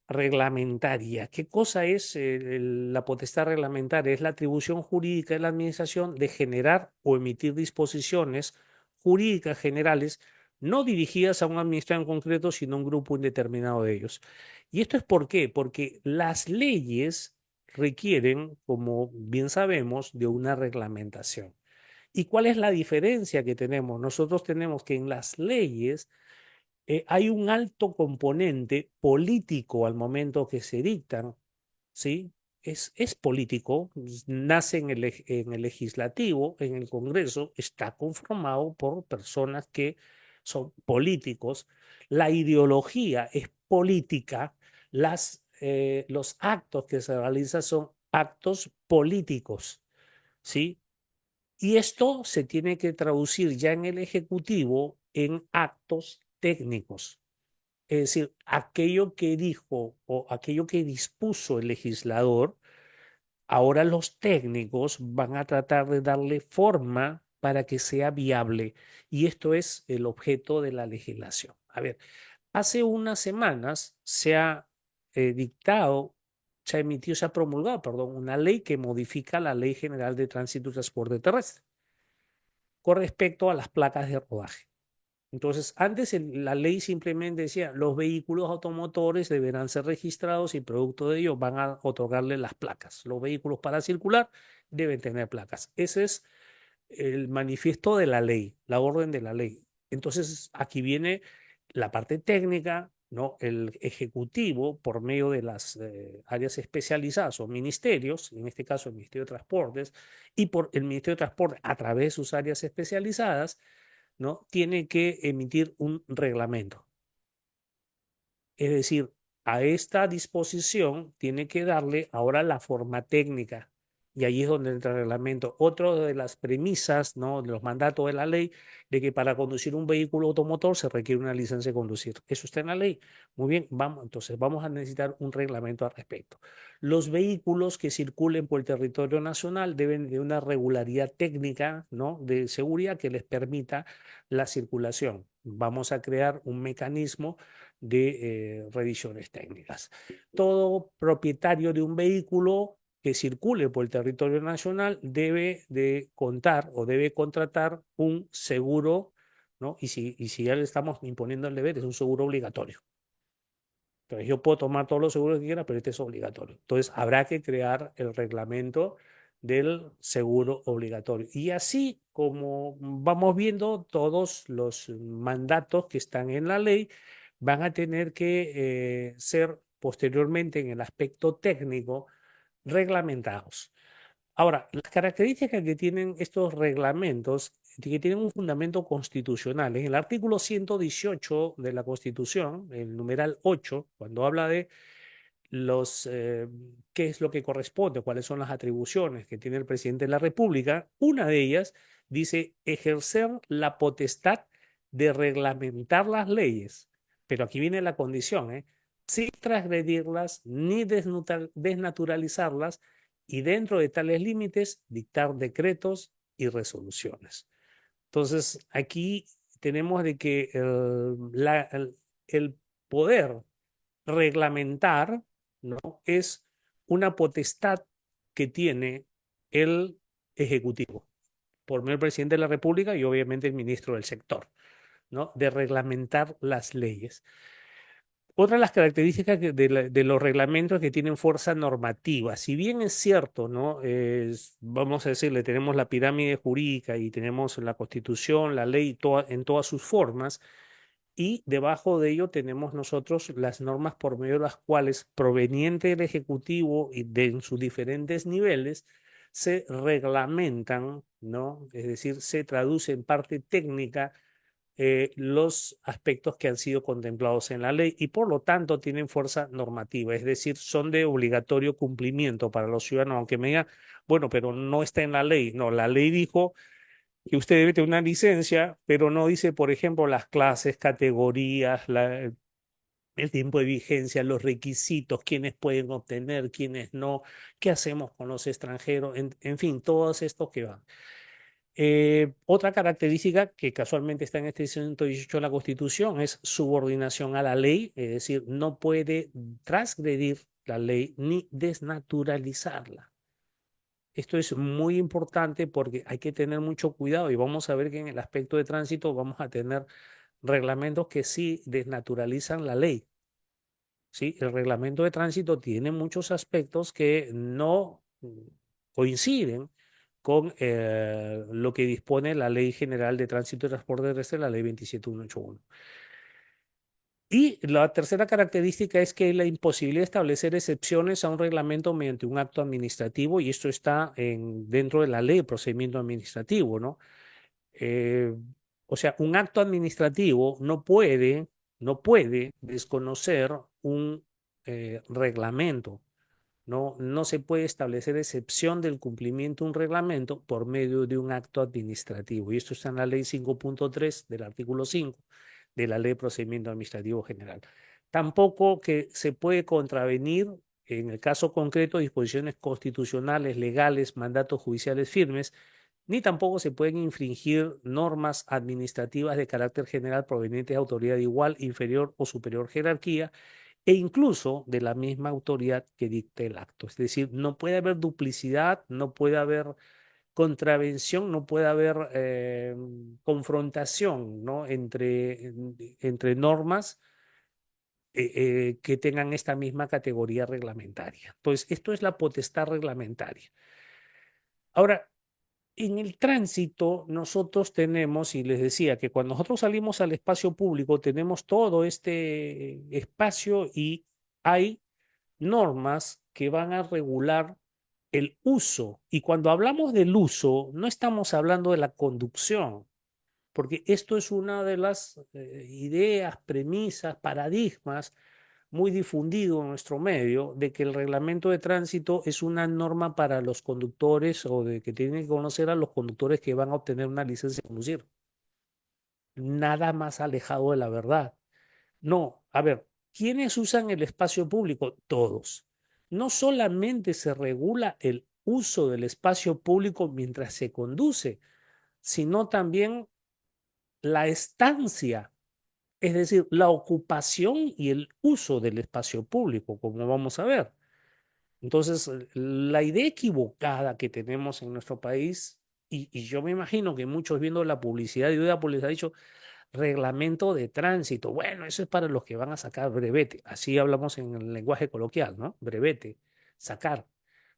reglamentaria. ¿Qué cosa es la potestad reglamentaria? Es la atribución jurídica de la administración de generar o emitir disposiciones jurídicas generales no dirigidas a un administrador en concreto, sino a un grupo indeterminado de ellos. ¿Y esto es por qué? Porque las leyes requieren, como bien sabemos, de una reglamentación. ¿Y cuál es la diferencia que tenemos? Nosotros tenemos que en las leyes hay un alto componente político al momento que se dictan, ¿sí? Es político, nace en el legislativo, en el Congreso, está conformado por personas que son políticos, la ideología es política, los actos que se realizan son actos políticos, ¿sí? Y esto se tiene que traducir ya en el Ejecutivo en actos técnicos. Es decir, aquello que dijo o aquello que dispuso el legislador, ahora los técnicos van a tratar de darle forma para que sea viable. Y esto es el objeto de la legislación. A ver, hace unas semanas se ha dictado, se ha emitido, se ha promulgado, perdón, una ley que modifica la Ley General de Tránsito y Transporte Terrestre con respecto a las placas de rodaje. Entonces, antes la ley simplemente decía, los vehículos automotores deberán ser registrados y producto de ello van a otorgarle las placas. Los vehículos para circular deben tener placas. Ese es el manifiesto de la ley, la orden de la ley. Entonces, aquí viene la parte técnica, ¿no? El ejecutivo, por medio de las áreas especializadas o ministerios, en este caso el Ministerio de Transportes, y por el Ministerio de Transporte a través de sus áreas especializadas, ¿no? Tiene que emitir un reglamento. Es decir, a esta disposición tiene que darle ahora la forma técnica. Y ahí es donde entra el reglamento. Otra de las premisas, ¿no?, de los mandatos de la ley, de que para conducir un vehículo automotor se requiere una licencia de conducir. Eso está en la ley. Muy bien, entonces vamos a necesitar un reglamento al respecto. Los vehículos que circulen por el territorio nacional deben de una regularidad técnica, ¿no?, de seguridad que les permita la circulación. Vamos a crear un mecanismo de revisiones técnicas. Todo propietario de un vehículo que circule por el territorio nacional debe de contar o debe contratar un seguro, ¿no? Y si ya le estamos imponiendo el deber, es un seguro obligatorio. Entonces yo puedo tomar todos los seguros que quiera, pero este es obligatorio. Entonces habrá que crear el reglamento del seguro obligatorio. Y así como vamos viendo, todos los mandatos que están en la ley van a tener que ser posteriormente en el aspecto técnico reglamentados. Ahora, las características que tienen estos reglamentos, que tienen un fundamento constitucional, en el artículo 118 de la Constitución, el numeral 8, cuando habla de qué es lo que corresponde, cuáles son las atribuciones que tiene el presidente de la República. Una de ellas dice ejercer la potestad de reglamentar las leyes, pero aquí viene la condición, ¿eh? Sin transgredirlas ni desnaturalizarlas y dentro de tales límites dictar decretos y resoluciones. Entonces, aquí tenemos de que el poder reglamentar, ¿no? Es una potestad que tiene el Ejecutivo, por medio del presidente de la República y obviamente el ministro del sector, ¿no? De reglamentar las leyes. Otra de las características de los reglamentos que tienen fuerza normativa, si bien es cierto, ¿no? Vamos a decirle, tenemos la pirámide jurídica y tenemos la Constitución, la ley en todas sus formas, y debajo de ello tenemos nosotros las normas por medio de las cuales, proveniente del Ejecutivo y en sus diferentes niveles, se reglamentan, ¿no? Es decir, se traduce en parte técnica los aspectos que han sido contemplados en la ley y por lo tanto tienen fuerza normativa, es decir, son de obligatorio cumplimiento para los ciudadanos, aunque me digan, bueno, pero no está en la ley. No, la ley dijo que usted debe tener una licencia, pero no dice, por ejemplo, las clases, categorías, el tiempo de vigencia, los requisitos, quiénes pueden obtener, quiénes no, qué hacemos con los extranjeros, en fin, todos estos que van. Otra característica que casualmente está en este 118 de la Constitución es subordinación a la ley, es decir, no puede transgredir la ley ni desnaturalizarla. Esto es muy importante porque hay que tener mucho cuidado y vamos a ver que en el aspecto de tránsito vamos a tener reglamentos que sí desnaturalizan la ley. ¿Sí? El reglamento de tránsito tiene muchos aspectos que no coinciden con lo que dispone la Ley General de Tránsito y Transporte Terrestre, la Ley 27181. Y la tercera característica es que la imposibilidad de establecer excepciones a un reglamento mediante un acto administrativo, y esto está dentro de la ley de procedimiento administrativo, ¿no? Eh, o sea, un acto administrativo no puede desconocer un reglamento. No se puede establecer excepción del cumplimiento de un reglamento por medio de un acto administrativo. Y esto está en la ley 5.3 del artículo 5 de la ley de procedimiento administrativo general. Tampoco que se puede contravenir, en el caso concreto, disposiciones constitucionales, legales, mandatos judiciales firmes, ni tampoco se pueden infringir normas administrativas de carácter general provenientes de autoridad de igual, inferior o superior jerarquía e incluso de la misma autoridad que dicte el acto. Es decir, no puede haber duplicidad, no puede haber contravención, no puede haber confrontación, ¿no? entre normas que tengan esta misma categoría reglamentaria. Entonces, esto es la potestad reglamentaria. Ahora, en el tránsito, nosotros tenemos, y les decía que cuando nosotros salimos al espacio público, tenemos todo este espacio y hay normas que van a regular el uso. Y cuando hablamos del uso, no estamos hablando de la conducción, porque esto es una de las ideas, premisas, paradigmas muy difundido en nuestro medio de que el reglamento de tránsito es una norma para los conductores o de que tienen que conocer a los conductores que van a obtener una licencia de conducir. Nada más alejado de la verdad. No, a ver, ¿quiénes usan el espacio público? Todos. No solamente se regula el uso del espacio público mientras se conduce, sino también la estancia, es decir, la ocupación y el uso del espacio público, como vamos a ver. Entonces, la idea equivocada que tenemos en nuestro país, y yo me imagino que muchos viendo la publicidad de Ideápolis ha dicho reglamento de tránsito. Bueno, eso es para los que van a sacar brevete. Así hablamos en el lenguaje coloquial, ¿no? Brevete, sacar.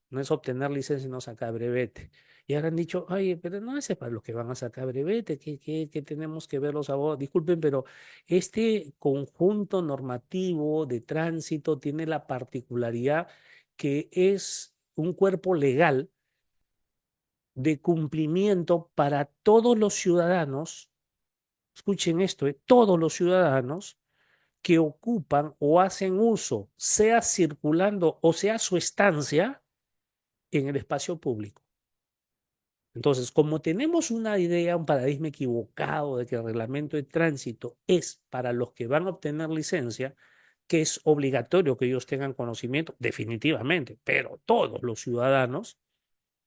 No es obtener licencia, sino sacar brevete. Y ahora han dicho, oye, pero no ese es para los que van a sacar brevete, que tenemos que ver los abogados. Disculpen, pero este conjunto normativo de tránsito tiene la particularidad que es un cuerpo legal de cumplimiento para todos los ciudadanos, escuchen esto, todos los ciudadanos que ocupan o hacen uso, sea circulando o sea su estancia en el espacio público. Entonces, como tenemos una idea, un paradigma equivocado de que el reglamento de tránsito es para los que van a obtener licencia, que es obligatorio que ellos tengan conocimiento, definitivamente, pero todos los ciudadanos,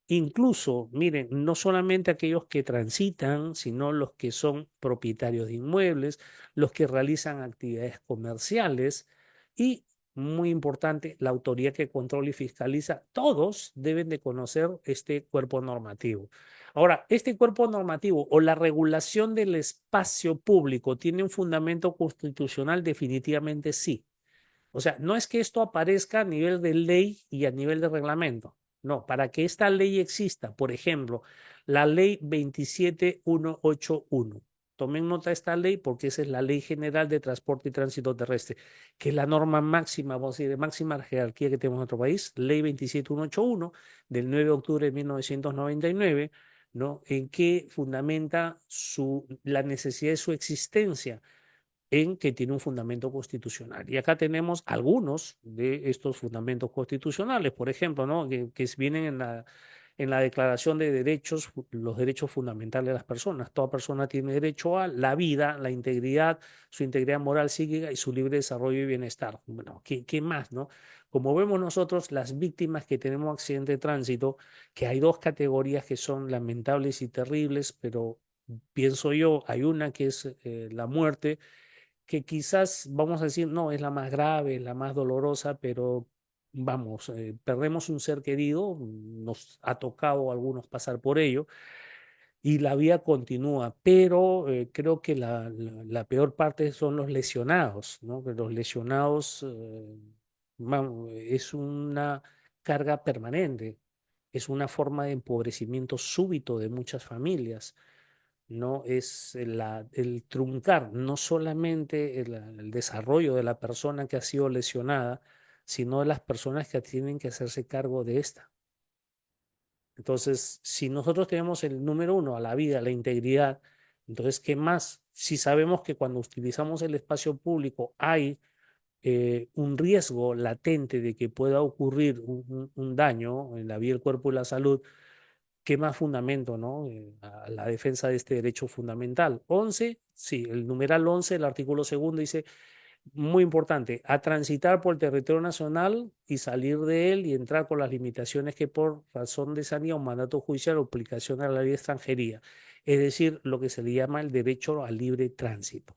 incluso, miren, no solamente aquellos que transitan, sino los que son propietarios de inmuebles, los que realizan actividades comerciales y, muy importante, la autoridad que controla y fiscaliza, todos deben de conocer este cuerpo normativo. Ahora, este cuerpo normativo o la regulación del espacio público tiene un fundamento constitucional, definitivamente sí. O sea, no es que esto aparezca a nivel de ley y a nivel de reglamento. No, para que esta ley exista, por ejemplo, la ley 27181. Tomen nota de esta ley porque esa es la Ley General de Transporte y Tránsito Terrestre, que es la norma máxima, vamos a decir, de máxima jerarquía que tenemos en nuestro país, Ley 27181 del 9 de octubre de 1999, ¿no? En que fundamenta la necesidad de su existencia en que tiene un fundamento constitucional. Y acá tenemos algunos de estos fundamentos constitucionales, por ejemplo, ¿no? que vienen en la Declaración de Derechos, los derechos fundamentales de las personas. Toda persona tiene derecho a la vida, la integridad, su integridad moral, psíquica y su libre desarrollo y bienestar. Bueno, ¿qué más, no? Como vemos nosotros, las víctimas que tenemos accidente de tránsito, que hay dos categorías que son lamentables y terribles, pero pienso yo, hay una que es la muerte, que quizás vamos a decir, no, es la más grave, la más dolorosa, pero vamos, perdemos un ser querido, nos ha tocado a algunos pasar por ello y la vida continúa, pero creo que la peor parte son los lesionados, ¿no? Que los lesionados vamos, es una carga permanente, es una forma de empobrecimiento súbito de muchas familias, no es el truncar no solamente el desarrollo de la persona que ha sido lesionada, sino de las personas que tienen que hacerse cargo de esta. Entonces, si nosotros tenemos el número uno a la vida, a la integridad, entonces, ¿qué más? Si sabemos que cuando utilizamos el espacio público hay un riesgo latente de que pueda ocurrir un daño en la vida, el cuerpo y la salud, ¿qué más fundamento, no? A la defensa de este derecho fundamental. 11, sí, el numeral 11, el artículo segundo dice, muy importante, a transitar por el territorio nacional y salir de él y entrar con las limitaciones que por razón de sanidad o mandato judicial o aplicación a la ley de extranjería, es decir, lo que se le llama el derecho al libre tránsito.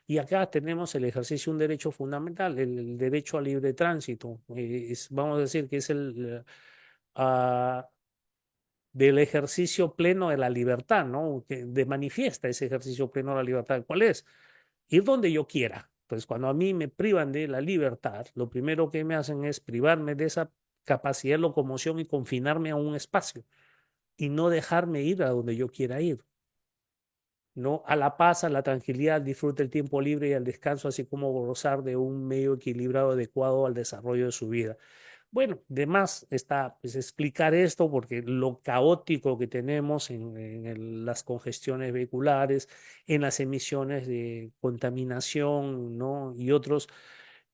Y acá tenemos el ejercicio de un derecho fundamental, el derecho al libre tránsito. Vamos a decir que es uh, del ejercicio pleno de la libertad, ¿no? Que de manifiesta ese ejercicio pleno de la libertad. ¿Cuál es? Ir donde yo quiera. Pues cuando a mí me privan de la libertad, lo primero que me hacen es privarme de esa capacidad de locomoción y confinarme a un espacio y no dejarme ir a donde yo quiera ir, ¿no? A la paz, a la tranquilidad, al disfrute del tiempo libre y al descanso, así como gozar de un medio equilibrado adecuado al desarrollo de su vida. Bueno, de más está pues, explicar esto porque lo caótico que tenemos en las congestiones vehiculares, en las emisiones de contaminación, ¿no? Y otros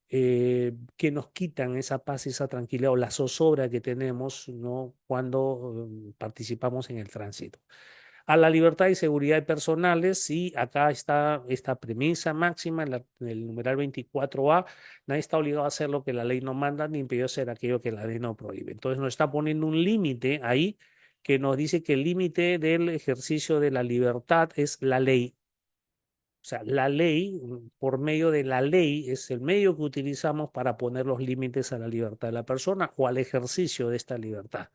que nos quitan esa paz y esa tranquilidad o la zozobra que tenemos, ¿no? Cuando participamos en el tránsito. A la libertad y seguridad personales, y acá está esta premisa máxima en el numeral 24A, nadie está obligado a hacer lo que la ley no manda ni impedido hacer aquello que la ley no prohíbe. Entonces nos está poniendo un límite ahí que nos dice que el límite del ejercicio de la libertad es la ley. O sea, la ley, por medio de la ley, es el medio que utilizamos para poner los límites a la libertad de la persona o al ejercicio de esta libertad.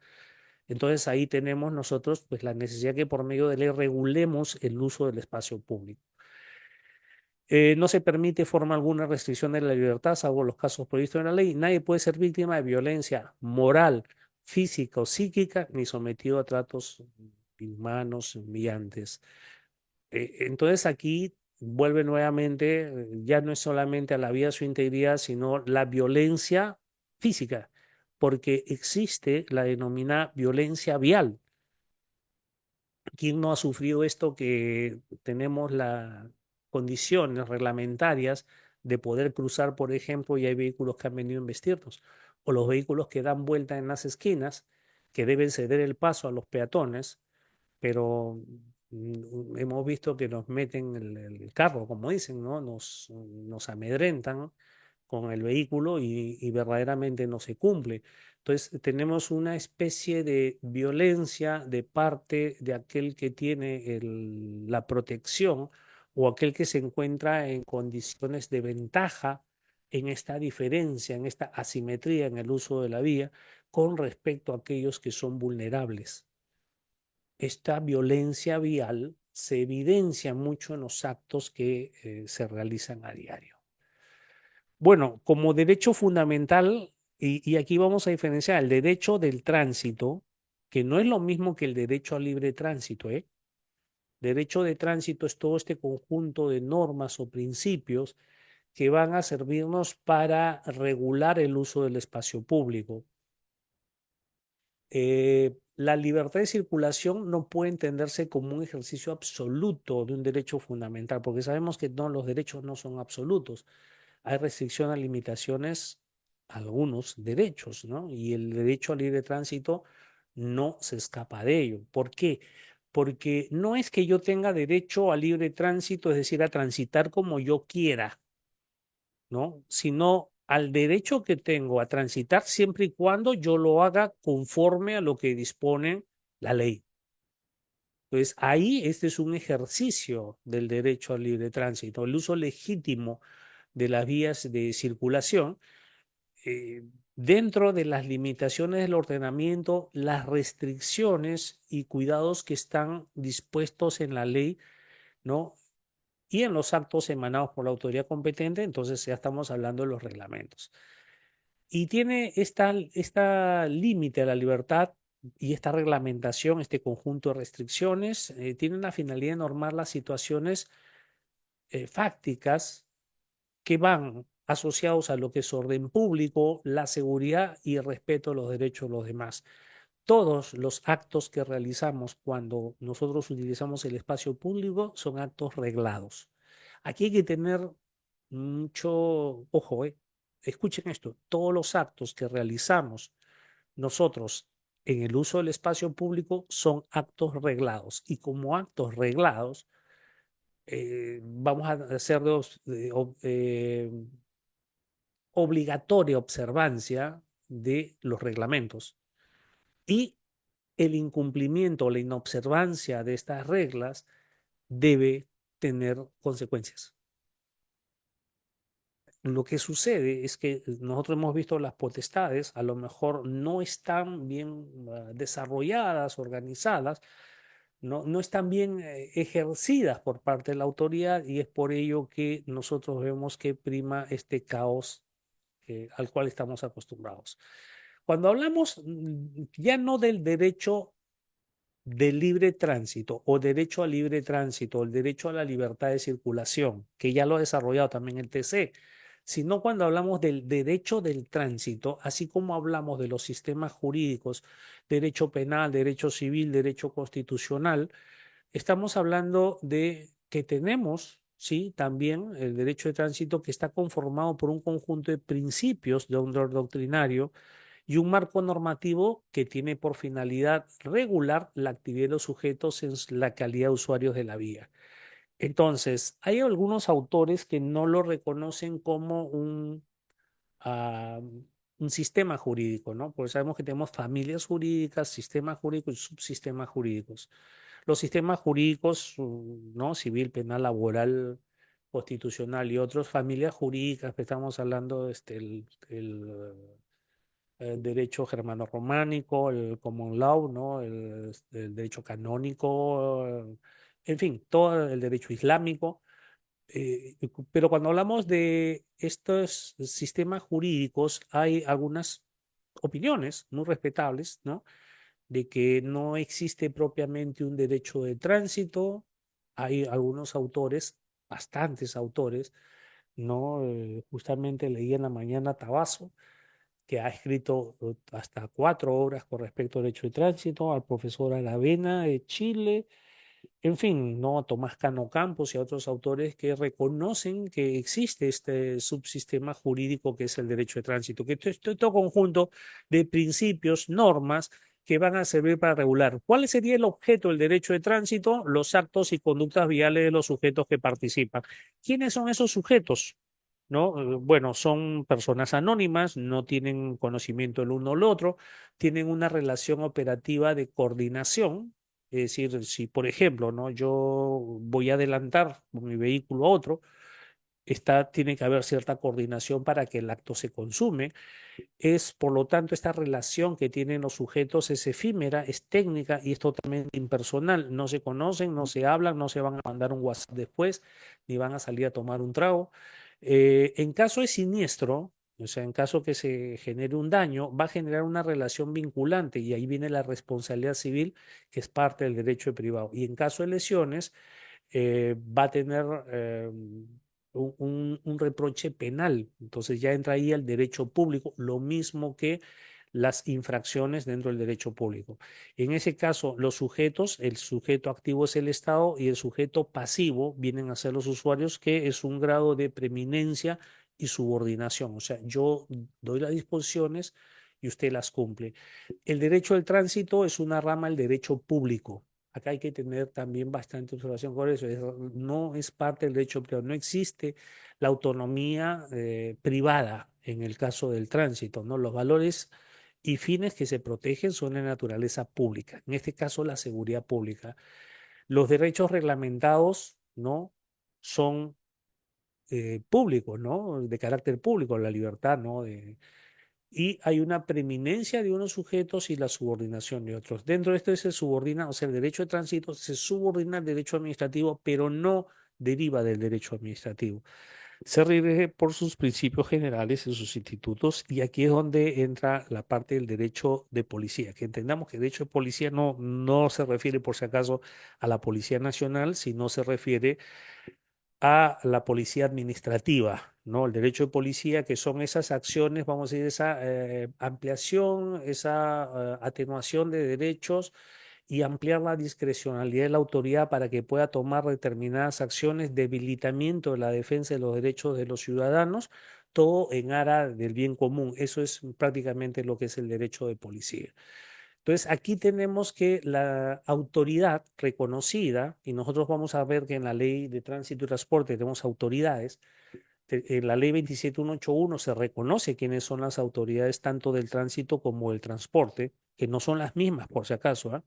Entonces ahí tenemos nosotros pues la necesidad que por medio de ley regulemos el uso del espacio público. No se permite forma alguna restricción de la libertad, salvo los casos previstos en la ley. Nadie puede ser víctima de violencia moral, física o psíquica, ni sometido a tratos inhumanos, humillantes. Entonces aquí vuelve nuevamente, ya no es solamente a la vida su integridad, sino la violencia física, porque existe la denominada violencia vial. ¿Quién no ha sufrido esto que tenemos las condiciones reglamentarias de poder cruzar, por ejemplo, y hay vehículos que han venido a embestirnos, o los vehículos que dan vuelta en las esquinas, que deben ceder el paso a los peatones, pero hemos visto que nos meten el carro, como dicen, ¿no? Nos amedrentan con el vehículo y verdaderamente no se cumple. Entonces, tenemos una especie de violencia de parte de aquel que tiene la protección o aquel que se encuentra en condiciones de ventaja en esta diferencia, en esta asimetría en el uso de la vía con respecto a aquellos que son vulnerables. Esta violencia vial se evidencia mucho en los actos que se realizan a diario. Bueno, como derecho fundamental, y aquí vamos a diferenciar el derecho del tránsito, que no es lo mismo que el derecho al libre tránsito, ¿eh? Derecho de tránsito es todo este conjunto de normas o principios que van a servirnos para regular el uso del espacio público. La libertad de circulación no puede entenderse como un ejercicio absoluto de un derecho fundamental, porque sabemos que no, los derechos no son absolutos. Hay restricciones, limitaciones a algunos derechos, ¿no? Y el derecho al libre tránsito no se escapa de ello. ¿Por qué? Porque no es que yo tenga derecho al libre tránsito, es decir, a transitar como yo quiera, ¿no? Sino al derecho que tengo a transitar siempre y cuando yo lo haga conforme a lo que dispone la ley. Entonces, ahí este es un ejercicio del derecho al libre tránsito, el uso legítimo de las vías de circulación eh, dentro de las limitaciones del ordenamiento, las restricciones y cuidados que están dispuestos en la ley, ¿no? Y en los actos emanados por la autoridad competente, entonces ya estamos hablando de los reglamentos. Y tiene esta límite a la libertad y esta reglamentación, este conjunto de restricciones, tiene la finalidad de normar las situaciones fácticas que van asociados a lo que es orden público, la seguridad y el respeto a los derechos de los demás. Todos los actos que realizamos cuando nosotros utilizamos el espacio público son actos reglados. Aquí hay que tener mucho ojo, ¿eh? Escuchen esto, todos los actos que realizamos nosotros en el uso del espacio público son actos reglados y como actos reglados vamos a hacer obligatoria observancia de los reglamentos y el incumplimiento o la inobservancia de estas reglas debe tener consecuencias. Lo que sucede es que nosotros hemos visto las potestades, a lo mejor no están bien desarrolladas, organizadas, no están bien ejercidas por parte de la autoridad y es por ello que nosotros vemos que prima este caos al cual estamos acostumbrados. Cuando hablamos ya no del derecho de libre tránsito o derecho al libre tránsito, o el derecho a la libertad de circulación, que ya lo ha desarrollado también el TC, sino cuando hablamos del derecho del tránsito, así como hablamos de los sistemas jurídicos, derecho penal, derecho civil, derecho constitucional, estamos hablando de que tenemos, sí, también el derecho de tránsito que está conformado por un conjunto de principios de orden doctrinario y un marco normativo que tiene por finalidad regular la actividad de los sujetos en la calidad de usuarios de la vía. Entonces, hay algunos autores que no lo reconocen como un sistema jurídico, ¿no? Porque sabemos que tenemos familias jurídicas, sistemas jurídicos y subsistemas jurídicos. Los sistemas jurídicos, ¿no? Civil, penal, laboral, constitucional y otros, familias jurídicas, que estamos hablando, el derecho germano-románico, el common law, ¿no? El derecho canónico, en fin, todo el derecho islámico. Pero cuando hablamos de estos sistemas jurídicos, hay algunas opiniones muy respetables, ¿no? De que no existe propiamente un derecho de tránsito. Hay algunos autores, bastantes autores, ¿no? Justamente leí en la mañana Tabaso, que ha escrito hasta 4 obras con respecto al derecho de tránsito, al profesor Aravena de Chile, En fin, ¿no? A Tomás Cano Campos y a otros autores que reconocen que existe este subsistema jurídico que es el derecho de tránsito, que es todo conjunto de principios, normas que van a servir para regular. ¿Cuál sería el objeto del derecho de tránsito? Los actos y conductas viales de los sujetos que participan. ¿Quiénes son esos sujetos? ¿No? Bueno, son personas anónimas, no tienen conocimiento el uno al otro, tienen una relación operativa de coordinación. Es decir, si por ejemplo, ¿no? Yo voy a adelantar con mi vehículo a otro, tiene que haber cierta coordinación para que el acto se consume. Es, por lo tanto, esta relación que tienen los sujetos es efímera, es técnica y es totalmente impersonal. No se conocen, no se hablan, no se van a mandar un WhatsApp después, ni van a salir a tomar un trago. En caso de siniestro, o sea, en caso que se genere un daño, va a generar una relación vinculante y ahí viene la responsabilidad civil, que es parte del derecho de privado. Y en caso de lesiones, va a tener un reproche penal. Entonces ya entra ahí el derecho público, lo mismo que las infracciones dentro del derecho público. En ese caso, los sujetos, el sujeto activo es el Estado y el sujeto pasivo vienen a ser los usuarios, que es un grado de preeminencia y subordinación. O sea, yo doy las disposiciones y usted las cumple. El derecho del tránsito es una rama del derecho público. Acá hay que tener también bastante observación con eso. No es parte del derecho privado. No existe la autonomía privada en el caso del tránsito, ¿no? Los valores y fines que se protegen son de naturaleza pública. En este caso, la seguridad pública. Los derechos reglamentados, ¿no? Son públicos, ¿no? De carácter público, la libertad, ¿no? Y hay una preeminencia de unos sujetos y la subordinación de otros. Dentro de esto se subordina, o sea, el derecho de tránsito se subordina al derecho administrativo, pero no deriva del derecho administrativo. Se rige por sus principios generales en sus institutos y aquí es donde entra la parte del derecho de policía, que entendamos que el derecho de policía no se refiere por si acaso a la Policía Nacional, sino se refiere a la policía administrativa, ¿no? El derecho de policía, que son esas acciones, vamos a decir, esa ampliación, esa atenuación de derechos y ampliar la discrecionalidad de la autoridad para que pueda tomar determinadas acciones, debilitamiento de la defensa de los derechos de los ciudadanos, todo en aras del bien común. Eso es prácticamente lo que es el derecho de policía. Entonces, aquí tenemos que la autoridad reconocida, y nosotros vamos a ver que en la ley de tránsito y transporte tenemos autoridades, en la ley 27181 se reconoce quiénes son las autoridades tanto del tránsito como del transporte, que no son las mismas por si acaso, ¿ah?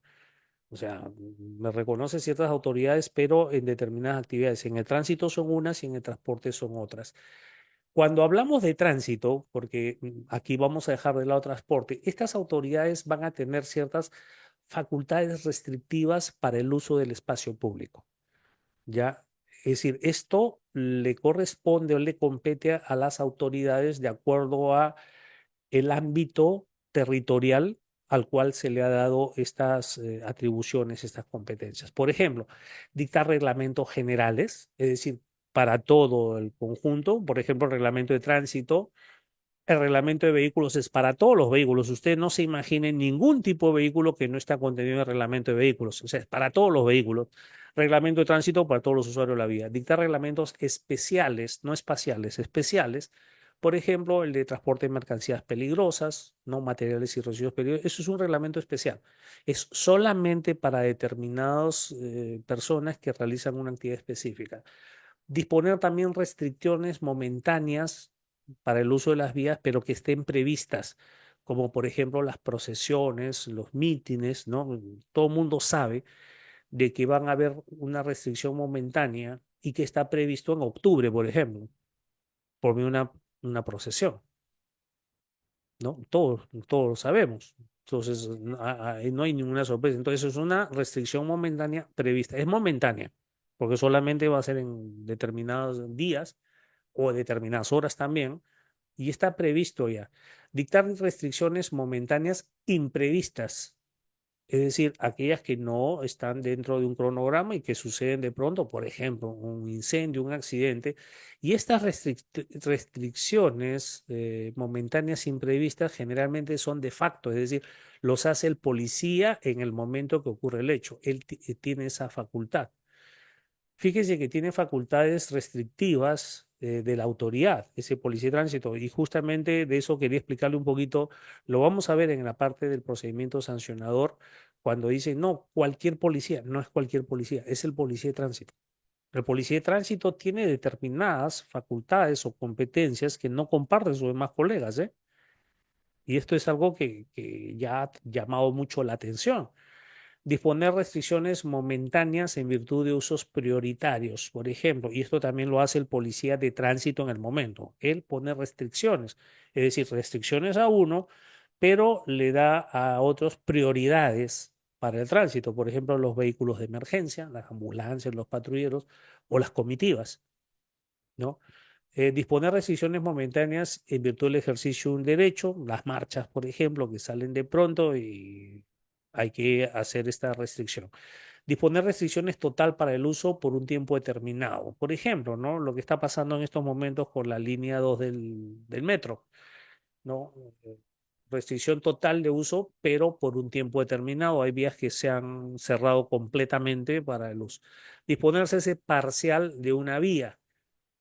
O sea, me reconoce ciertas autoridades, pero en determinadas actividades. En el tránsito son unas y en el transporte son otras. Cuando hablamos de tránsito, porque aquí vamos a dejar de lado transporte, estas autoridades van a tener ciertas facultades restrictivas para el uso del espacio público, ¿ya? Es decir, esto le corresponde o le compete a las autoridades de acuerdo a el ámbito territorial al cual se le ha dado estas atribuciones, estas competencias. Por ejemplo, dictar reglamentos generales, es decir, para todo el conjunto, por ejemplo, el reglamento de tránsito. El reglamento de vehículos es para todos los vehículos. Usted no se imagine ningún tipo de vehículo que no está contenido en el reglamento de vehículos. O sea, es para todos los vehículos. Reglamento de tránsito para todos los usuarios de la vía. Dictar reglamentos especiales, no espaciales, especiales. Por ejemplo, el de transporte de mercancías peligrosas, no materiales y residuos peligrosos. Eso es un reglamento especial. Es solamente para determinadas personas que realizan una actividad específica. Disponer también restricciones momentáneas para el uso de las vías, pero que estén previstas, como por ejemplo las procesiones, los mítines, ¿no? Todo el mundo sabe de que van a haber una restricción momentánea y que está previsto en octubre, por ejemplo, por mí una procesión, ¿no? Todos lo sabemos. Entonces, no hay ninguna sorpresa. Entonces, es una restricción momentánea prevista. Es momentánea, porque solamente va a ser en determinados días o determinadas horas también, y está previsto ya. Dictar restricciones momentáneas imprevistas. Es decir, aquellas que no están dentro de un cronograma y que suceden de pronto, por ejemplo, un incendio, un accidente, y estas restricciones momentáneas imprevistas generalmente son de facto, es decir, los hace el policía en el momento que ocurre el hecho. Él tiene esa facultad. Fíjese que tiene facultades restrictivas de la autoridad, ese policía de tránsito, y justamente de eso quería explicarle un poquito. Lo vamos a ver en la parte del procedimiento sancionador, cuando dice, no, cualquier policía, no es cualquier policía, es el policía de tránsito. El policía de tránsito tiene determinadas facultades o competencias que no comparten sus demás colegas, ¿eh? Y esto es algo que ya ha llamado mucho la atención. Disponer restricciones momentáneas en virtud de usos prioritarios, por ejemplo, y esto también lo hace el policía de tránsito en el momento. Él pone restricciones, es decir, restricciones a uno, pero le da a otros prioridades para el tránsito, por ejemplo, los vehículos de emergencia, las ambulancias, los patrulleros o las comitivas, ¿no? Disponer restricciones momentáneas en virtud del ejercicio de un derecho, las marchas, por ejemplo, que salen de pronto y hay que hacer esta restricción. Disponer restricciones total para el uso por un tiempo determinado. Por ejemplo, ¿no? Lo que está pasando en estos momentos con la línea 2 del metro, ¿no? Restricción total de uso, pero por un tiempo determinado. Hay vías que se han cerrado completamente para el uso. Disponer cese parcial de una vía.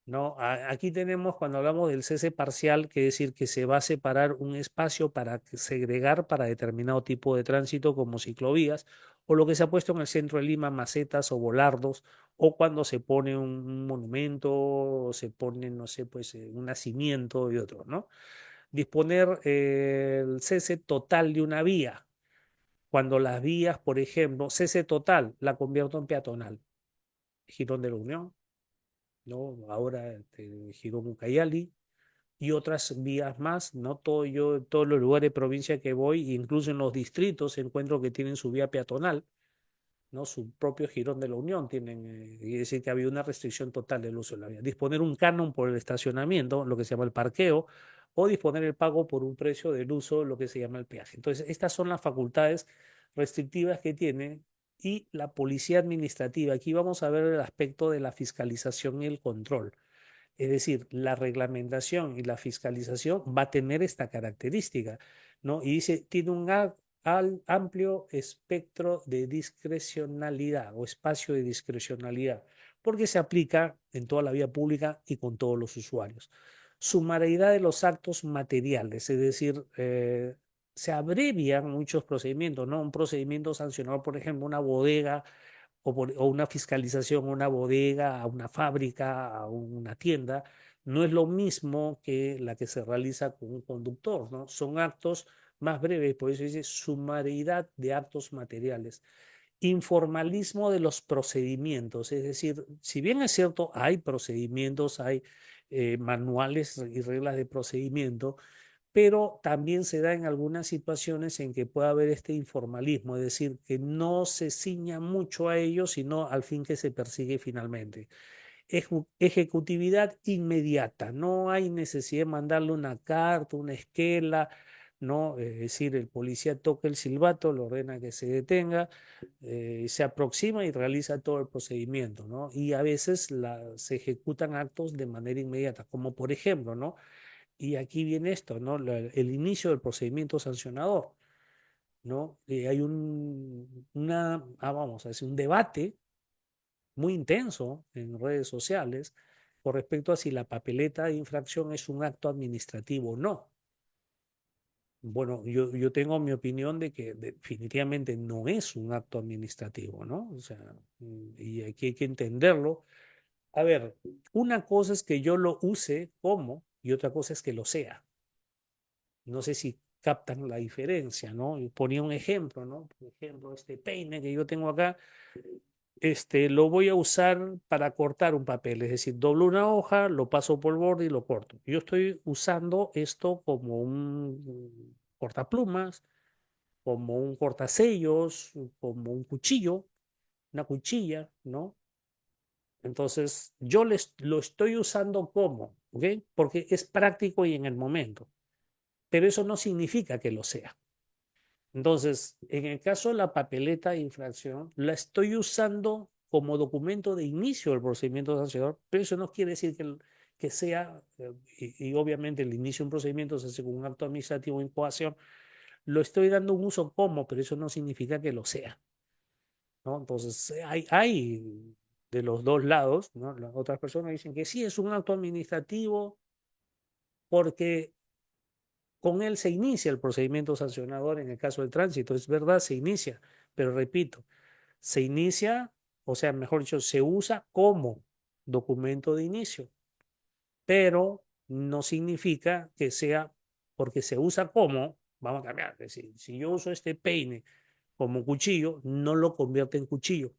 ¿No? Aquí tenemos, cuando hablamos del cese parcial, que decir que se va a separar un espacio para segregar para determinado tipo de tránsito, como ciclovías, o lo que se ha puesto en el centro de Lima, macetas o volardos, o cuando se pone un monumento, o se pone, no sé, pues un nacimiento y otro, ¿no? Disponer el cese total de una vía. Cuando las vías, por ejemplo, cese total, la convierto en peatonal. Girón de la Unión, ¿no? Ahora Girón Ucayali y otras vías más, ¿no? Todos los lugares de provincia que voy, incluso en los distritos, encuentro que tienen su vía peatonal, ¿no? Su propio Girón de la Unión tienen, y decir que había una restricción total del uso de la vía. Disponer un canon por el estacionamiento, lo que se llama el parqueo, o disponer el pago por un precio del uso, lo que se llama el peaje. Entonces, estas son las facultades restrictivas que tiene y la policía administrativa. Aquí vamos a ver el aspecto de la fiscalización y el control. Es decir, la reglamentación y la fiscalización va a tener esta característica, ¿no? Y dice, tiene un amplio espectro de discrecionalidad o espacio de discrecionalidad, porque se aplica en toda la vía pública y con todos los usuarios. Sumariedad de los actos materiales, es decir, se abrevian muchos procedimientos, ¿no? Un procedimiento sancionador, por ejemplo, una bodega o una fiscalización a una bodega, a una fábrica, a una tienda, no es lo mismo que la que se realiza con un conductor, ¿no? Son actos más breves, por eso dice sumariedad de actos materiales. Informalismo de los procedimientos, es decir, si bien es cierto, hay procedimientos, hay manuales y reglas de procedimiento, pero también se da en algunas situaciones en que puede haber este informalismo, es decir, que no se ciña mucho a ello, sino al fin que se persigue finalmente. Ejecutividad inmediata, no hay necesidad de mandarle una carta, una esquela, ¿no? Es decir, el policía toca el silbato, le ordena que se detenga, se aproxima y realiza todo el procedimiento, ¿no? Y a veces se ejecutan actos de manera inmediata, como por ejemplo, ¿no? Y aquí viene esto, ¿no? El inicio del procedimiento sancionador, ¿no? Hay vamos a decir, un debate muy intenso en redes sociales con respecto a si la papeleta de infracción es un acto administrativo o no. Bueno, yo tengo mi opinión de que definitivamente no es un acto administrativo, ¿no? O sea, y aquí hay que entenderlo. A ver, una cosa es que yo lo use como y otra cosa es que lo sea. No sé si captan la diferencia, ¿no? Y ponía un ejemplo, ¿no? Por ejemplo, este peine que yo tengo acá, lo voy a usar para cortar un papel, es decir, doblo una hoja, lo paso por el borde y lo corto. Yo estoy usando esto como un cortaplumas, como un cortasellos, como un cuchillo, una cuchilla, ¿no? Entonces, lo estoy usando como, ¿ok? Porque es práctico y en el momento, pero eso no significa que lo sea. Entonces, en el caso de la papeleta de infracción, la estoy usando como documento de inicio del procedimiento sancionador, pero eso no quiere decir que sea, y obviamente el inicio de un procedimiento se hace con un acto administrativo de incoación, lo estoy dando un uso como, pero eso no significa que lo sea, ¿no? Entonces, hay de los dos lados, ¿no? Las otras personas dicen que sí es un acto administrativo porque con él se inicia el procedimiento sancionador en el caso del tránsito. Es verdad, se inicia, pero repito, se inicia, o sea, mejor dicho, se usa como documento de inicio, pero no significa que sea porque se usa como, vamos a cambiar, es decir, si yo uso este peine como cuchillo, no lo convierte en cuchillo.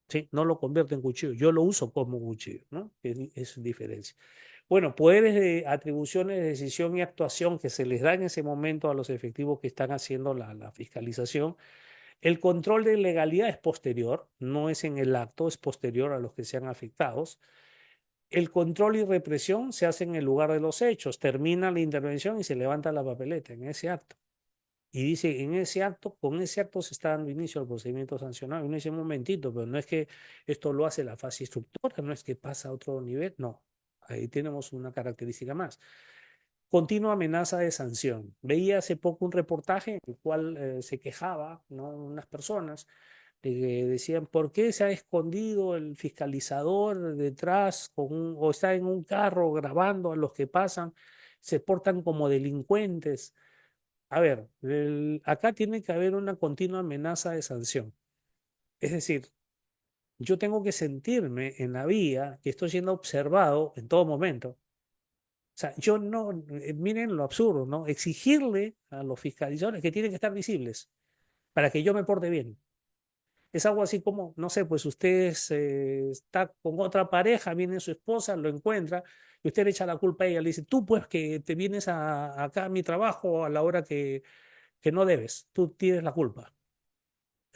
¿Sí? No lo convierte en cuchillo, yo lo uso como cuchillo, ¿no? Es diferencia. Bueno, poderes de atribuciones de decisión y actuación que se les da en ese momento a los efectivos que están haciendo la fiscalización. El control de legalidad es posterior, no es en el acto, es posterior a los que sean afectados. El control y represión se hace en el lugar de los hechos, termina la intervención y se levanta la papeleta en ese acto. Y dice, en ese acto, con ese acto se está dando inicio al procedimiento sancionado. Y uno dice, un momentito, pero no es que esto lo hace la fase instructora, no es que pasa a otro nivel, no. Ahí tenemos una característica más. Continua amenaza de sanción. Veía hace poco un reportaje en el cual se quejaba, ¿no? Unas personas decían, ¿por qué se ha escondido el fiscalizador detrás o está en un carro grabando a los que pasan? Se portan como delincuentes. A ver, acá tiene que haber una continua amenaza de sanción. Es decir, yo tengo que sentirme en la vía que estoy siendo observado en todo momento. O sea, yo no, miren lo absurdo, ¿no? Exigirle a los fiscalizadores que tienen que estar visibles para que yo me porte bien. Es algo así como, no sé, pues usted está con otra pareja, viene su esposa, lo encuentra, y usted le echa la culpa a ella, le dice, tú pues que te vienes acá a mi trabajo a la hora que no debes, tú tienes la culpa.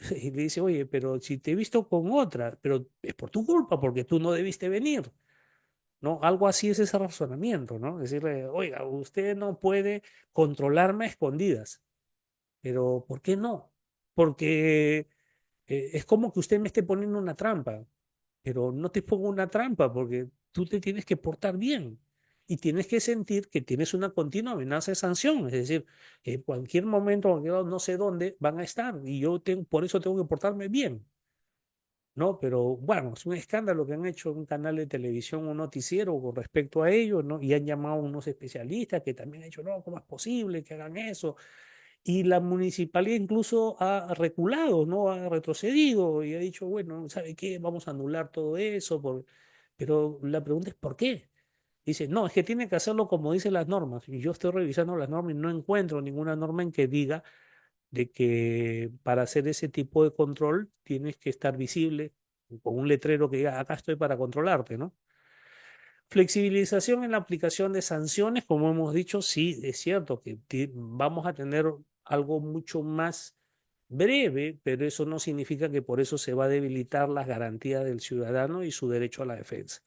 Y le dice, oye, pero si te he visto con otra, pero es por tu culpa, porque tú no debiste venir, ¿no? Algo así es ese razonamiento, ¿no? Decirle, oiga, usted no puede controlarme a escondidas, pero ¿por qué no? Porque es como que usted me esté poniendo una trampa, pero no te pongo una trampa porque tú te tienes que portar bien y tienes que sentir que tienes una continua amenaza de sanción, es decir, en cualquier momento, cualquier lado, no sé dónde van a estar y yo tengo, por eso tengo que portarme bien. ¿No? Pero bueno, es un escándalo que han hecho un canal de televisión, un noticiero con respecto a ello, ¿no? Y han llamado a unos especialistas que también han dicho, no, ¿cómo es posible que hagan eso? Y la municipalidad incluso ha reculado, ¿no? Ha retrocedido y ha dicho, bueno, ¿sabe qué? Vamos a anular todo eso. Pero la pregunta es, ¿por qué? Dice, no, es que tiene que hacerlo como dicen las normas. Y yo estoy revisando las normas y no encuentro ninguna norma en que diga de que para hacer ese tipo de control tienes que estar visible con un letrero que diga, acá estoy para controlarte, ¿no? Flexibilización en la aplicación de sanciones, como hemos dicho, sí, es cierto que vamos a tener algo mucho más breve, pero eso no significa que por eso se va a debilitar las garantías del ciudadano y su derecho a la defensa.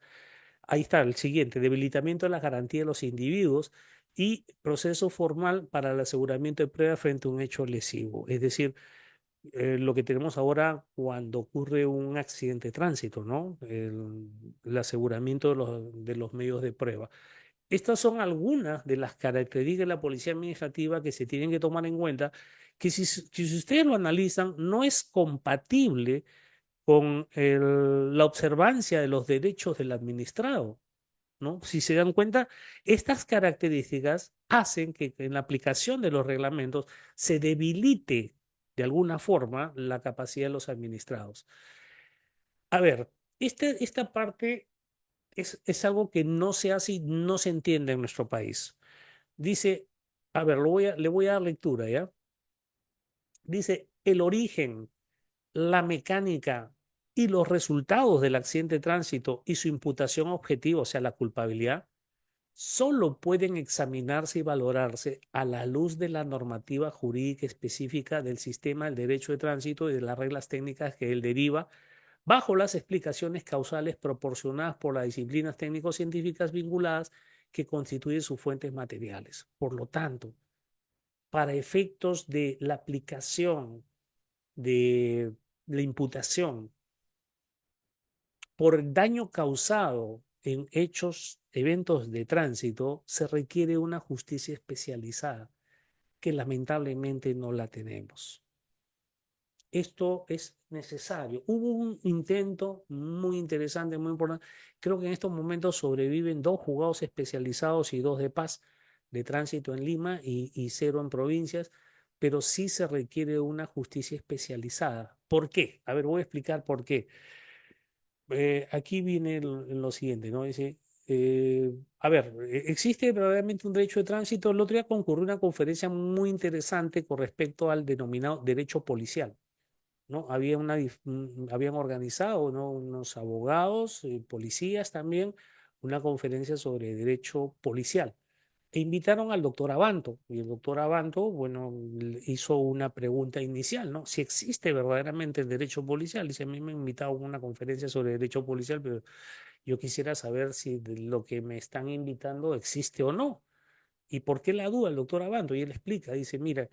Ahí está el siguiente, debilitamiento de las garantías de los individuos y proceso formal para el aseguramiento de pruebas frente a un hecho lesivo. Es decir, lo que tenemos ahora cuando ocurre un accidente de tránsito, ¿no? El aseguramiento de los medios de prueba. Estas son algunas de las características de la policía administrativa que se tienen que tomar en cuenta, que si ustedes lo analizan, no es compatible con la observancia de los derechos del administrado. ¿No? Si se dan cuenta, estas características hacen que en la aplicación de los reglamentos se debilite de alguna forma la capacidad de los administrados. A ver, esta parte es algo que no se hace y no se entiende en nuestro país. Dice, a ver, le voy a dar lectura, ¿ya? Dice, el origen, la mecánica y los resultados del accidente de tránsito y su imputación objetiva, o sea, la culpabilidad, solo pueden examinarse y valorarse a la luz de la normativa jurídica específica del sistema del derecho de tránsito y de las reglas técnicas que él deriva, bajo las explicaciones causales proporcionadas por las disciplinas técnico-científicas vinculadas que constituyen sus fuentes materiales. Por lo tanto, para efectos de la aplicación de la imputación por daño causado en hechos, eventos de tránsito, se requiere una justicia especializada, que lamentablemente no la tenemos. Esto es necesario. Hubo un intento muy interesante, muy importante. Creo que en estos momentos sobreviven 2 juzgados especializados y 2 de paz de tránsito en Lima y 0 en provincias, pero sí se requiere una justicia especializada. ¿Por qué? A ver, voy a explicar por qué. Aquí viene lo siguiente, ¿no? Dice, a ver, existe verdaderamente un derecho de tránsito. El otro día concurrió una conferencia muy interesante con respecto al denominado derecho policial. ¿No? Habían organizado, ¿no? Unos abogados, policías también, una conferencia sobre derecho policial. E invitaron al doctor Abanto, y el doctor Abanto, bueno, hizo una pregunta inicial, ¿no? Si existe verdaderamente el derecho policial. Dice, a mí me han invitado a una conferencia sobre derecho policial, pero yo quisiera saber si de lo que me están invitando existe o no. ¿Y por qué la duda el doctor Abanto? Y él explica, dice, mira,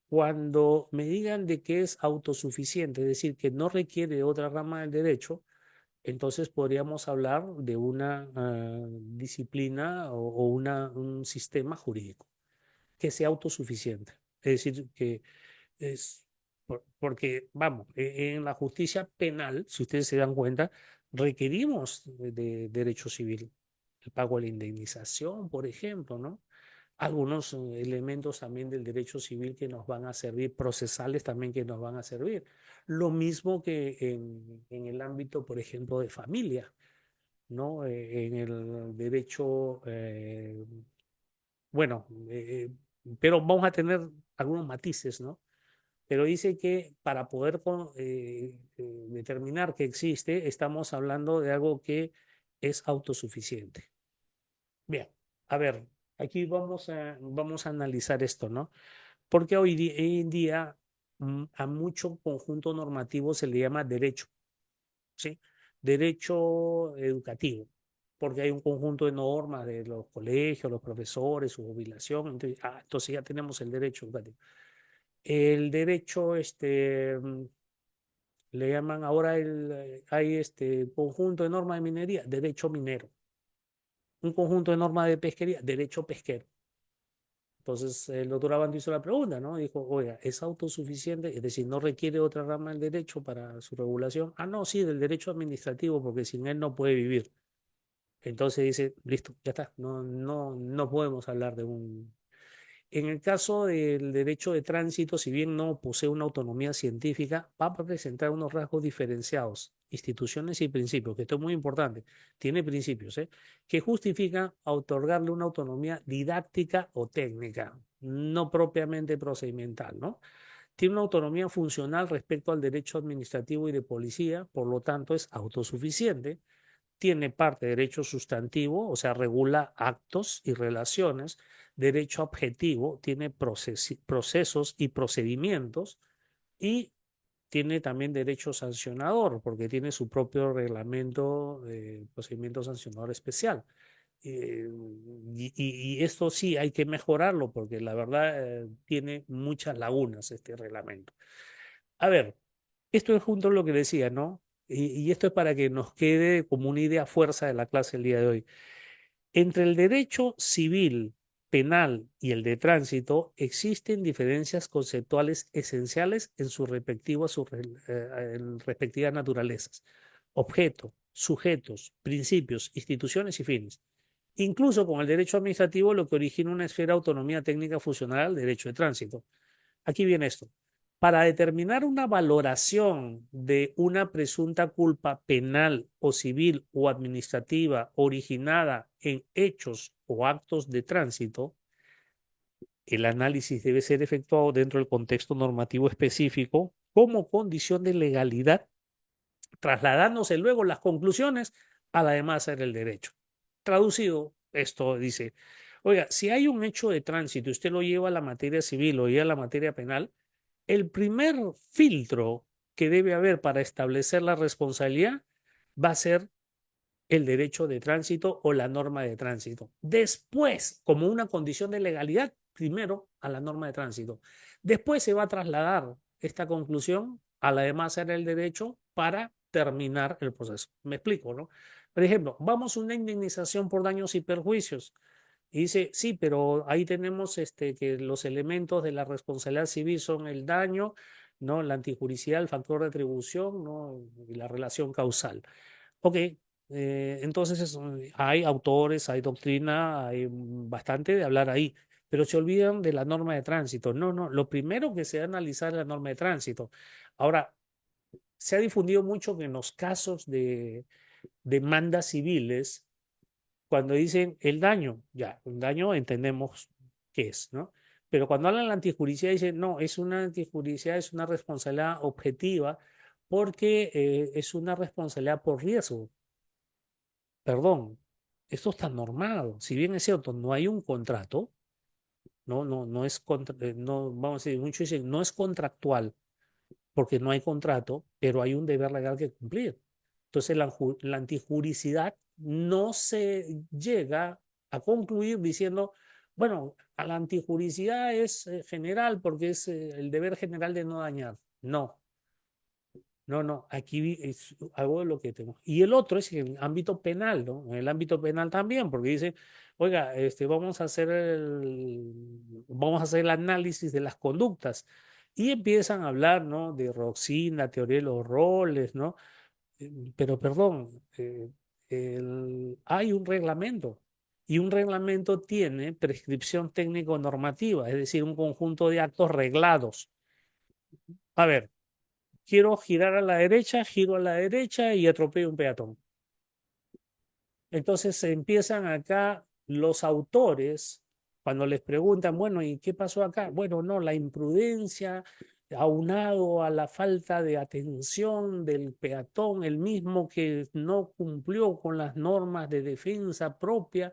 cuando me digan de que es autosuficiente, es decir, que no requiere otra rama del derecho, entonces podríamos hablar de una disciplina o un sistema jurídico que sea autosuficiente. Es decir, que es porque, vamos, en la justicia penal, si ustedes se dan cuenta, requerimos de derecho civil, el pago de la indemnización, por ejemplo, ¿no? Algunos elementos también del derecho civil que nos van a servir, procesales también que nos van a servir. Lo mismo que en el ámbito, por ejemplo, de familia, ¿no? En el derecho, bueno, pero vamos a tener algunos matices, ¿no? Pero dice que para poder determinar que existe, estamos hablando de algo que es autosuficiente. Bien, a ver, aquí vamos a analizar esto, ¿no? Porque hoy en día a mucho conjunto normativo se le llama derecho, ¿sí? Derecho educativo, porque hay un conjunto de normas de los colegios, los profesores, su jubilación, entonces ya tenemos el derecho educativo. El derecho, le llaman ahora, hay este conjunto de normas de minería, derecho minero. Un conjunto de normas de pesquería, derecho pesquero. Entonces el doctor Abando hizo la pregunta, ¿no? Dijo, oiga, ¿es autosuficiente? Es decir, ¿no requiere otra rama del derecho para su regulación? Ah, no, sí, del derecho administrativo, porque sin él no puede vivir. Entonces dice, listo, ya está, no podemos hablar de un... En el caso del derecho de tránsito, si bien no posee una autonomía científica, va a presentar unos rasgos diferenciados, instituciones y principios, que esto es muy importante. Tiene principios, ¿eh? Que justifican otorgarle una autonomía didáctica o técnica, no propiamente procedimental, ¿no? Tiene una autonomía funcional respecto al derecho administrativo y de policía, por lo tanto es autosuficiente. Tiene parte de derecho sustantivo, o sea, regula actos y relaciones. Derecho objetivo, tiene procesos y procedimientos. Y tiene también derecho sancionador, porque tiene su propio reglamento de procedimiento sancionador especial. Eh, y esto sí hay que mejorarlo, porque la verdad tiene muchas lagunas este reglamento. A ver, esto es junto a lo que decía, ¿no? Y esto es para que nos quede como una idea fuerza de la clase el día de hoy. Entre el derecho civil, penal y el de tránsito existen diferencias conceptuales esenciales en sus en respectivas naturalezas, objeto, sujetos, principios, instituciones y fines. Incluso con el derecho administrativo, lo que origina una esfera de autonomía técnica funcional al derecho de tránsito. Aquí viene esto. Para determinar una valoración de una presunta culpa penal o civil o administrativa originada en hechos o actos de tránsito, el análisis debe ser efectuado dentro del contexto normativo específico como condición de legalidad, trasladándose luego las conclusiones a la demás área del derecho. Traducido, esto dice, oiga, si hay un hecho de tránsito y usted lo lleva a la materia civil o lleva a la materia penal, el primer filtro que debe haber para establecer la responsabilidad va a ser el derecho de tránsito o la norma de tránsito. Después, como una condición de legalidad, primero a la norma de tránsito. Después se va a trasladar esta conclusión a la demás área del derecho para terminar el proceso. Me explico, ¿no? Por ejemplo, vamos a una indemnización por daños y perjuicios. Y dice, sí, pero ahí tenemos que los elementos de la responsabilidad civil son el daño, ¿no? La antijuricidad, el factor de atribución, ¿no? Y la relación causal. Ok, entonces hay autores, hay doctrina, hay bastante de hablar ahí, pero se olvidan de la norma de tránsito. No, no, lo primero que se va a analizar es la norma de tránsito. Ahora, se ha difundido mucho que en los casos de demandas civiles, cuando dicen el daño, ya, un daño entendemos qué es, ¿no? Pero cuando hablan de la antijuricidad, dicen, no, es una antijuricidad, es una responsabilidad objetiva porque es una responsabilidad por riesgo. Perdón, esto está normado. Si bien es cierto, no hay un contrato, no es no, vamos a decir, muchos dicen, no es contractual porque no hay contrato, pero hay un deber legal que cumplir. Entonces, la antijuricidad no se llega a concluir diciendo, bueno, a la antijuricidad es general porque es el deber general de no dañar. No, no, no, aquí es algo de lo que tenemos. Y el otro es en el ámbito penal, ¿no? En el ámbito penal también, porque dice, oiga, vamos a hacer el análisis de las conductas. Y empiezan a hablar, ¿no? De Roxin, la teoría de los roles, ¿no? Pero perdón, hay un reglamento. Y un reglamento tiene prescripción técnico-normativa, es decir, un conjunto de actos reglados. A ver, quiero girar a la derecha, giro a la derecha y atropello un peatón. Entonces se empiezan acá los autores, cuando les preguntan, bueno, ¿y qué pasó acá? Bueno, no, la imprudencia aunado a la falta de atención del peatón, el mismo que no cumplió con las normas de defensa propia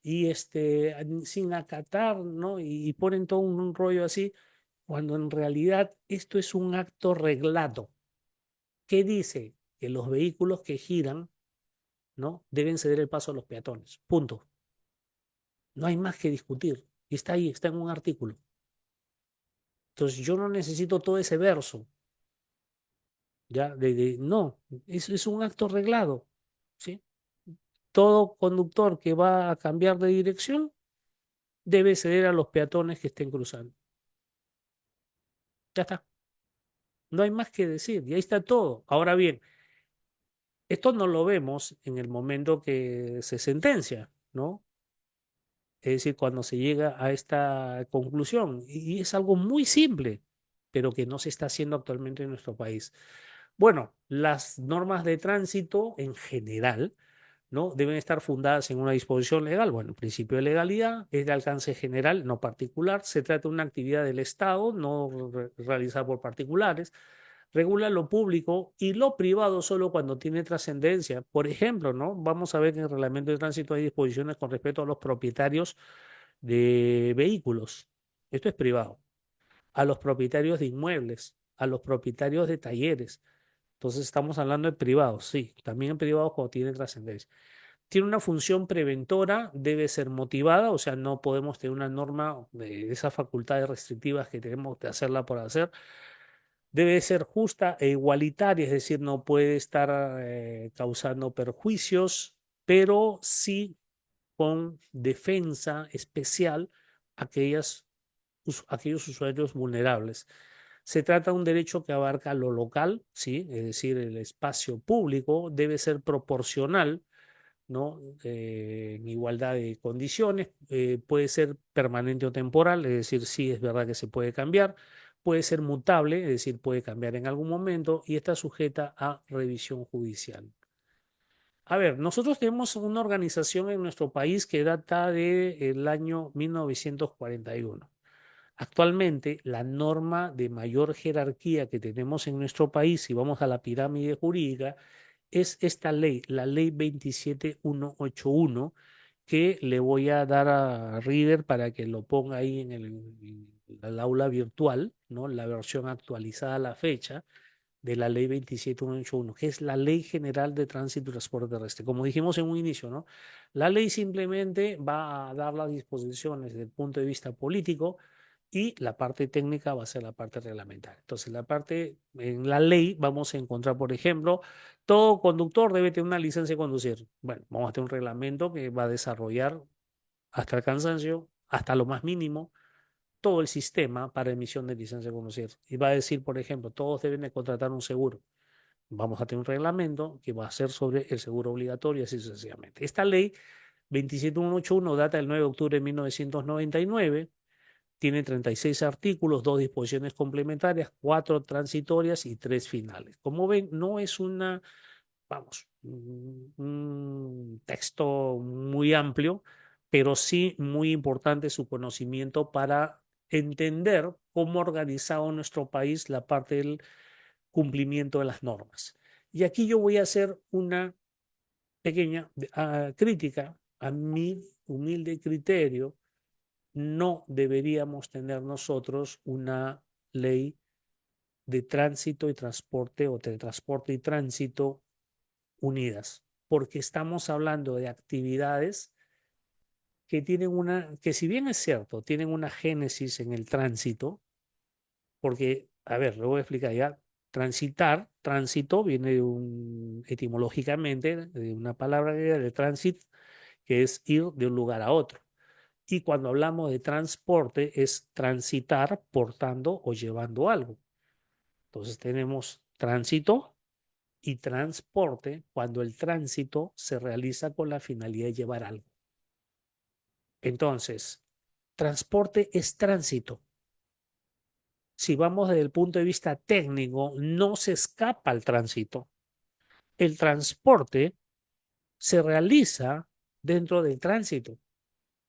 y sin acatar, ¿no? Y ponen todo un rollo así, cuando en realidad esto es un acto reglado. ¿Qué dice? Que los vehículos que giran, ¿no? Deben ceder el paso a los peatones. Punto. No hay más que discutir. Y está ahí, está en un artículo. Entonces yo no necesito todo ese verso, ¿ya? No, es un acto reglado, ¿sí? Todo conductor que va a cambiar de dirección debe ceder a los peatones que estén cruzando. Ya está. No hay más que decir. Y ahí está todo. Ahora bien, esto no lo vemos en el momento que se sentencia, ¿no? Es decir, cuando se llega a esta conclusión. Y es algo muy simple, pero que no se está haciendo actualmente en nuestro país. Bueno, las normas de tránsito en general, ¿no? Deben estar fundadas en una disposición legal. Bueno, el principio de legalidad es de alcance general, no particular. Se trata de una actividad del Estado, no realizada por particulares. Regula lo público y lo privado solo cuando tiene trascendencia. Por ejemplo, ¿no? Vamos a ver que en el reglamento de tránsito hay disposiciones con respecto a los propietarios de vehículos. Esto es privado. A los propietarios de inmuebles, a los propietarios de talleres. Entonces estamos hablando de privados, sí, también en privados cuando tiene trascendencia. Tiene una función preventora, debe ser motivada, o sea, no podemos tener una norma de esas facultades restrictivas que tenemos que hacerla por hacer. Debe ser justa e igualitaria, es decir, no puede estar causando perjuicios, pero sí con defensa especial a aquellos usuarios vulnerables. Se trata de un derecho que abarca lo local, ¿sí? Es decir, el espacio público debe ser proporcional, ¿no? En igualdad de condiciones, puede ser permanente o temporal, es decir, sí es verdad que se puede cambiar, puede ser mutable, es decir, puede cambiar en algún momento y está sujeta a revisión judicial. A ver, nosotros tenemos una organización en nuestro país que data del año 1941. Actualmente, la norma de mayor jerarquía que tenemos en nuestro país, si vamos a la pirámide jurídica, es esta ley, la ley 27181, que le voy a dar a Reader para que lo ponga ahí en el aula virtual, ¿no? La versión actualizada a la fecha de la ley 27181, que es la Ley General de Tránsito y Transporte Terrestre. Como dijimos en un inicio, ¿no? La ley simplemente va a dar las disposiciones desde el punto de vista político y la parte técnica va a ser la parte reglamentaria. Entonces, en la ley vamos a encontrar, por ejemplo, todo conductor debe tener una licencia de conducir. Bueno, vamos a tener un reglamento que va a desarrollar hasta el cansancio, hasta lo más mínimo, todo el sistema para emisión de licencia de conducir. Y va a decir, por ejemplo, todos deben de contratar un seguro. Vamos a tener un reglamento que va a ser sobre el seguro obligatorio y así sucesivamente. Esta ley 27181 data del 9 de octubre de 1999, tiene 36 artículos, 2 disposiciones complementarias, 4 transitorias y 3 finales. Como ven, no es un texto muy amplio, pero sí muy importante su conocimiento para entender cómo ha organizado nuestro país la parte del cumplimiento de las normas. Y aquí yo voy a hacer una pequeña crítica a mi humilde criterio. No deberíamos tener nosotros una ley de tránsito y transporte o de transporte y tránsito unidas, porque estamos hablando de actividades que si bien es cierto, tienen una génesis en el tránsito, porque, a ver, lo voy a explicar ya. Transitar, tránsito, viene etimológicamente de una palabra griega de transit, que es ir de un lugar a otro. Y cuando hablamos de transporte, es transitar portando o llevando algo. Entonces tenemos tránsito y transporte cuando el tránsito se realiza con la finalidad de llevar algo. Entonces, transporte es tránsito. Si vamos desde el punto de vista técnico, no se escapa al tránsito. El transporte se realiza dentro del tránsito.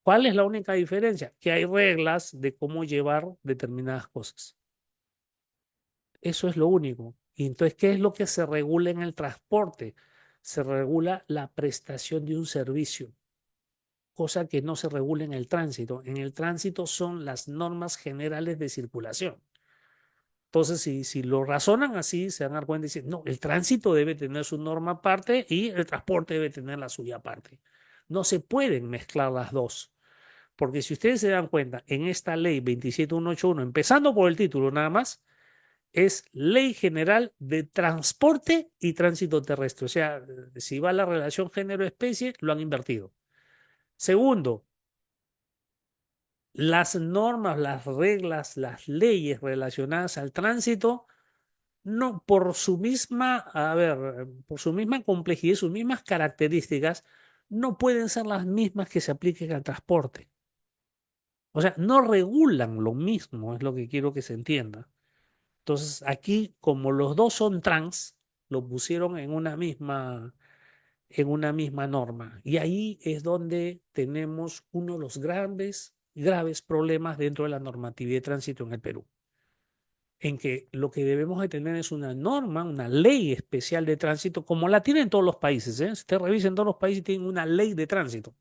¿Cuál es la única diferencia? Que hay reglas de cómo llevar determinadas cosas. Eso es lo único. Y entonces, ¿qué es lo que se regula en el transporte? Se regula la prestación de un servicio, cosa que no se regula en el tránsito. En el tránsito son las normas generales de circulación. Entonces, si lo razonan así, se van a dar cuenta y dicen, no, el tránsito debe tener su norma aparte y el transporte debe tener la suya aparte. No se pueden mezclar las dos. Porque si ustedes se dan cuenta, en esta ley 27181, empezando por el título nada más, es Ley General de Transporte y Tránsito Terrestre. O sea, si va la relación género-especie, lo han invertido. Segundo, las normas, las reglas, las leyes relacionadas al tránsito, no por su misma, a ver, por su misma complejidad y sus mismas características, no pueden ser las mismas que se apliquen al transporte. O sea, no regulan lo mismo, es lo que quiero que se entienda. Entonces, aquí, como los dos son trans, lo pusieron en una misma norma. Y ahí es donde tenemos uno de los graves problemas dentro de la normatividad de tránsito en el Perú. En que lo que debemos de tener es una norma, una ley especial de tránsito, como la tienen todos los países, ¿eh? Si usted revisa en todos los países, tienen una ley de tránsito.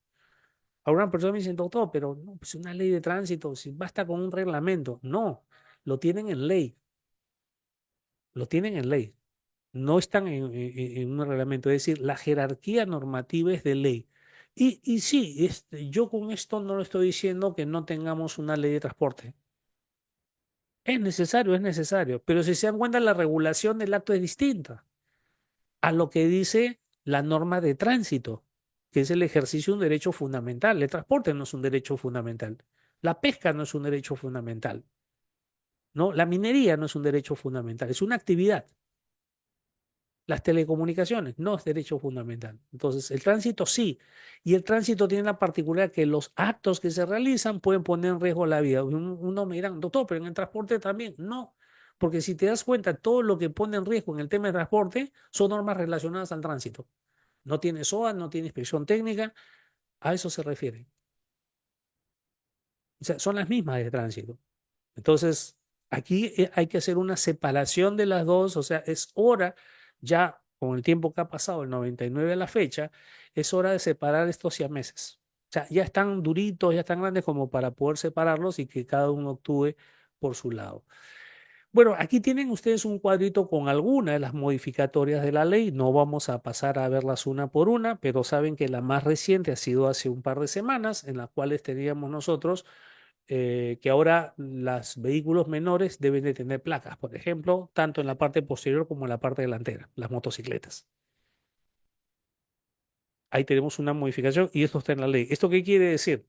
Algunas personas me dicen, doctor, pero no, pues una ley de tránsito, si basta con un reglamento. No, lo tienen en ley, lo tienen en ley. No están en un reglamento, es decir, la jerarquía normativa es de ley. Y sí, yo con esto no lo estoy diciendo que no tengamos una ley de transporte. Es necesario, pero si se dan cuenta, la regulación del acto es distinta a lo que dice la norma de tránsito, que es el ejercicio de un derecho fundamental. El transporte no es un derecho fundamental. La pesca no es un derecho fundamental. ¿No? La minería no es un derecho fundamental, es una actividad. Las telecomunicaciones no es derecho fundamental. Entonces, el tránsito sí. Y el tránsito tiene la particularidad que los actos que se realizan pueden poner en riesgo la vida. Uno me dirá, doctor, pero en el transporte también. No, porque si te das cuenta, todo lo que pone en riesgo en el tema de transporte son normas relacionadas al tránsito. No tiene SOA, no tiene inspección técnica, a eso se refiere. O sea, son las mismas de tránsito. Entonces, aquí hay que hacer una separación de las dos, o sea, es hora, ya con el tiempo que ha pasado, el 99 a la fecha, es hora de separar estos siameses. O sea, ya están duritos, ya están grandes como para poder separarlos y que cada uno actúe por su lado. Bueno, aquí tienen ustedes un cuadrito con algunas de las modificatorias de la ley. No vamos a pasar a verlas una por una, pero saben que la más reciente ha sido hace un par de semanas, en las cuales teníamos nosotros que ahora los vehículos menores deben de tener placas, por ejemplo, tanto en la parte posterior como en la parte delantera, las motocicletas. Ahí tenemos una modificación y esto está en la ley. ¿Esto qué quiere decir?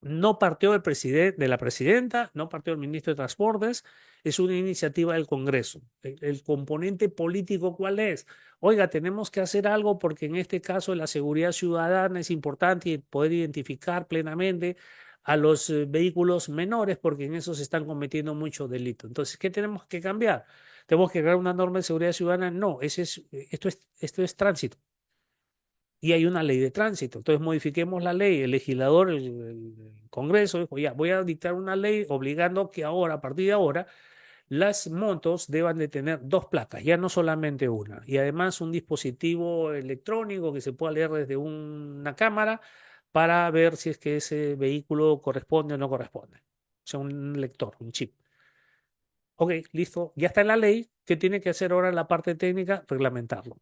No partió del presidente, de la presidenta, no partió del ministro de Transportes, es una iniciativa del Congreso. El componente político, ¿cuál es? Oiga, tenemos que hacer algo porque en este caso la seguridad ciudadana es importante y poder identificar plenamente a los vehículos menores porque en eso se están cometiendo muchos delitos. Entonces, ¿qué tenemos que cambiar? ¿Tenemos que crear una norma de seguridad ciudadana? No, esto es tránsito y hay una ley de tránsito. Entonces modifiquemos la ley. El legislador, el Congreso dijo, ya, voy a dictar una ley obligando que ahora, a partir de ahora, las motos deban de tener dos placas, ya no solamente una. Y además un dispositivo electrónico que se pueda leer desde una cámara para ver si es que ese vehículo corresponde o no corresponde. O sea, un lector, un chip. Ok, listo, ya está en la ley. ¿Qué tiene que hacer ahora la parte técnica? Reglamentarlo.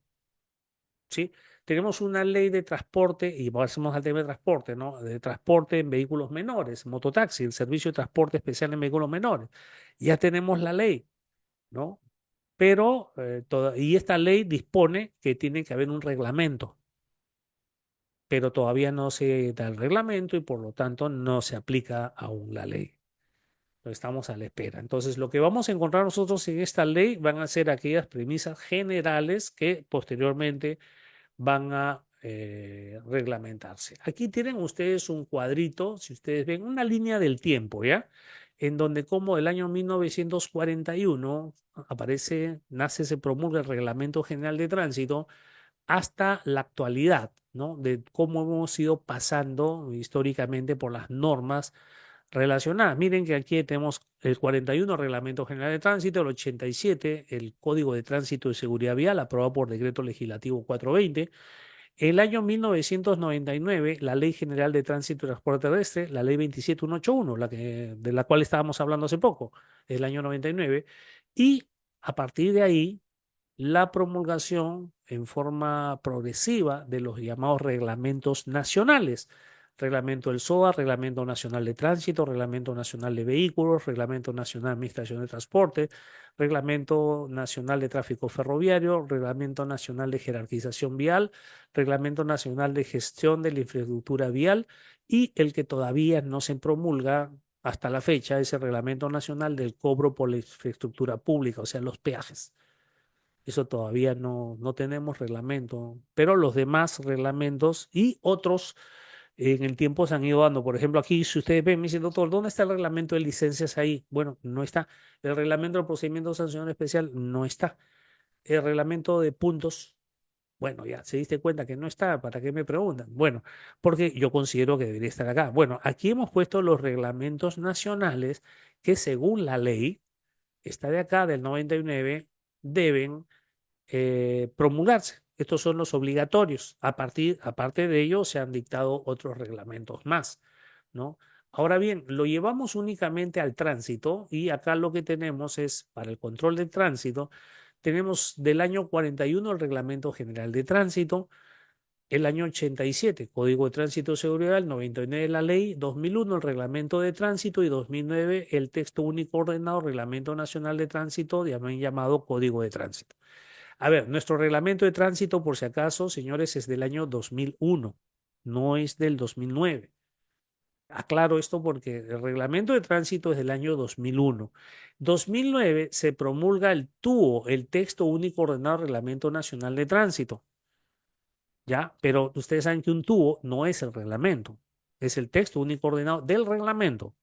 ¿Sí? Tenemos una ley de transporte, y pasamos al tema de transporte, ¿no? De transporte en vehículos menores, mototaxi, el servicio de transporte especial en vehículos menores. Ya tenemos la ley, ¿no? Pero, y esta ley dispone que tiene que haber un reglamento, pero todavía no se da el reglamento y por lo tanto no se aplica aún la ley. Estamos a la espera. Entonces, lo que vamos a encontrar nosotros en esta ley van a ser aquellas premisas generales que posteriormente van a reglamentarse. Aquí tienen ustedes un cuadrito, si ustedes ven, una línea del tiempo, ¿ya? En donde como el año 1941 aparece, nace, se promulga el Reglamento General de Tránsito hasta la actualidad, ¿no? De cómo hemos ido pasando históricamente por las normas relacionadas. Miren que aquí tenemos el 41, Reglamento General de Tránsito, el 87, el Código de Tránsito y Seguridad Vial, aprobado por Decreto Legislativo 420. El año 1999, la Ley General de Tránsito y Transporte Terrestre, la Ley 27181, de la cual estábamos hablando hace poco, el año 99, y a partir de ahí, la promulgación en forma progresiva de los llamados reglamentos nacionales. Reglamento del SOA, Reglamento Nacional de Tránsito, Reglamento Nacional de Vehículos, Reglamento Nacional de Administración de Transporte, Reglamento Nacional de Tráfico Ferroviario, Reglamento Nacional de Jerarquización Vial, Reglamento Nacional de Gestión de la Infraestructura Vial y el que todavía no se promulga hasta la fecha es el Reglamento Nacional del Cobro por la Infraestructura Pública, o sea, los peajes. Eso todavía no tenemos reglamento, pero los demás reglamentos y otros en el tiempo se han ido dando. Por ejemplo, aquí, si ustedes ven, me dicen, doctor, ¿dónde está el reglamento de licencias ahí? Bueno, no está. El reglamento del procedimiento de sanción especial no está. El reglamento de puntos, bueno, ya se diste cuenta que no está. ¿Para qué me preguntan? Bueno, porque yo considero que debería estar acá. Bueno, aquí hemos puesto los reglamentos nacionales que según la ley, está de acá del 99, deben promulgarse. Estos son los obligatorios. Aparte de ello, se han dictado otros reglamentos más, ¿no? Ahora bien, lo llevamos únicamente al tránsito y acá lo que tenemos es, para el control del tránsito, tenemos del año 41 el Reglamento General de Tránsito, el año 87, Código de Tránsito y Seguridad, el 99 la ley, 2001 el Reglamento de Tránsito y 2009 el texto único ordenado, Reglamento Nacional de Tránsito, también llamado Código de Tránsito. A ver, nuestro reglamento de tránsito, por si acaso, señores, es del año 2001, no es del 2009. Aclaro esto porque el reglamento de tránsito es del año 2001. 2009 se promulga el TUO, el Texto Único Ordenado Reglamento Nacional de Tránsito. ¿Ya? Pero ustedes saben que un TUO no es el reglamento, es el Texto Único Ordenado del reglamento.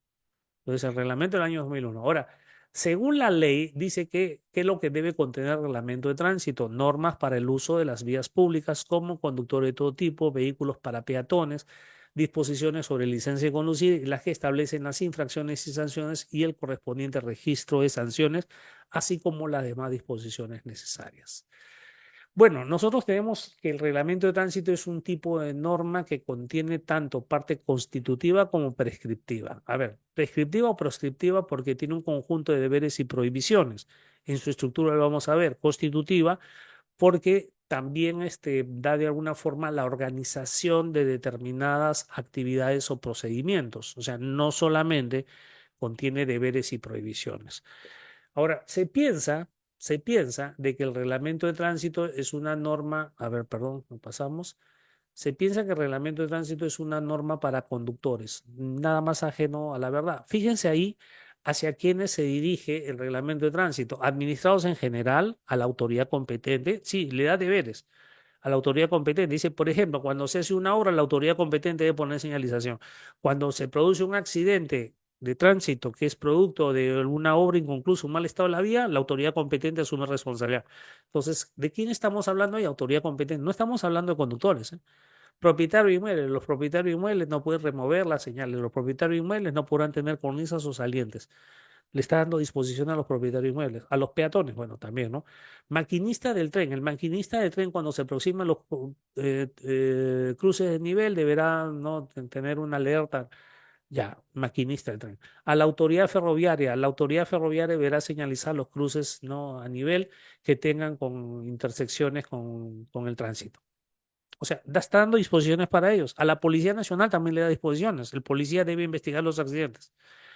Entonces, el reglamento del año 2001. Ahora, según la ley, dice que qué es lo que debe contener el reglamento de tránsito, normas para el uso de las vías públicas como conductores de todo tipo, vehículos para peatones, disposiciones sobre licencia de conducir y las que establecen las infracciones y sanciones y el correspondiente registro de sanciones, así como las demás disposiciones necesarias. Bueno, nosotros tenemos que el reglamento de tránsito es un tipo de norma que contiene tanto parte constitutiva como prescriptiva. A ver, prescriptiva o proscriptiva porque tiene un conjunto de deberes y prohibiciones. En su estructura lo vamos a ver. Constitutiva porque también da de alguna forma la organización de determinadas actividades o procedimientos. O sea, no solamente contiene deberes y prohibiciones. Ahora, se piensa de que el reglamento de tránsito es una norma, a ver, perdón, no pasamos. Se piensa que el reglamento de tránsito es una norma para conductores, nada más ajeno a la verdad. Fíjense ahí hacia quiénes se dirige el reglamento de tránsito. Administrados en general, a la autoridad competente, sí, le da deberes a la autoridad competente. Dice, por ejemplo, cuando se hace una obra, la autoridad competente debe poner señalización. Cuando se produce un accidente de tránsito que es producto de alguna obra inconclusa, un mal estado de la vía, la autoridad competente asume responsabilidad. Entonces, ¿de quién estamos hablando ahí? Autoridad competente. No estamos hablando de conductores, ¿eh? Propietario de inmuebles. Los propietarios de inmuebles no pueden remover las señales. Los propietarios de inmuebles no podrán tener cornisas o salientes. Le está dando disposición a los propietarios de inmuebles, a los peatones, bueno, también, ¿no? Maquinista del tren. El maquinista del tren, cuando se aproximan los cruces de nivel, deberá, ¿no?, tener una alerta. Ya, maquinista del tren. A la autoridad ferroviaria deberá señalizar los cruces, ¿no?, a nivel que tengan con intersecciones con el tránsito. O sea, está dando disposiciones para ellos. A la Policía Nacional también le da disposiciones. El policía debe investigar los accidentes.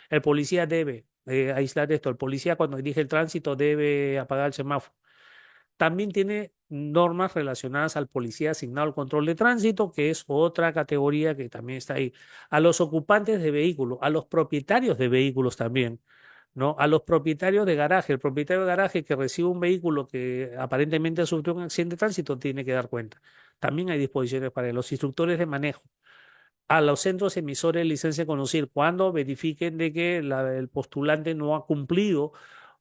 El policía debe aislar esto. El policía cuando dirige el tránsito debe apagar el semáforo. También tiene normas relacionadas al policía asignado al control de tránsito, que es otra categoría que también está ahí. A los ocupantes de vehículos, a los propietarios de vehículos también, ¿no? A los propietarios de garaje. El propietario de garaje que recibe un vehículo que aparentemente ha sufrido un accidente de tránsito tiene que dar cuenta. También hay disposiciones para él. Los instructores de manejo. A los centros emisores de licencia de conducir, cuando verifiquen de que el postulante no ha cumplido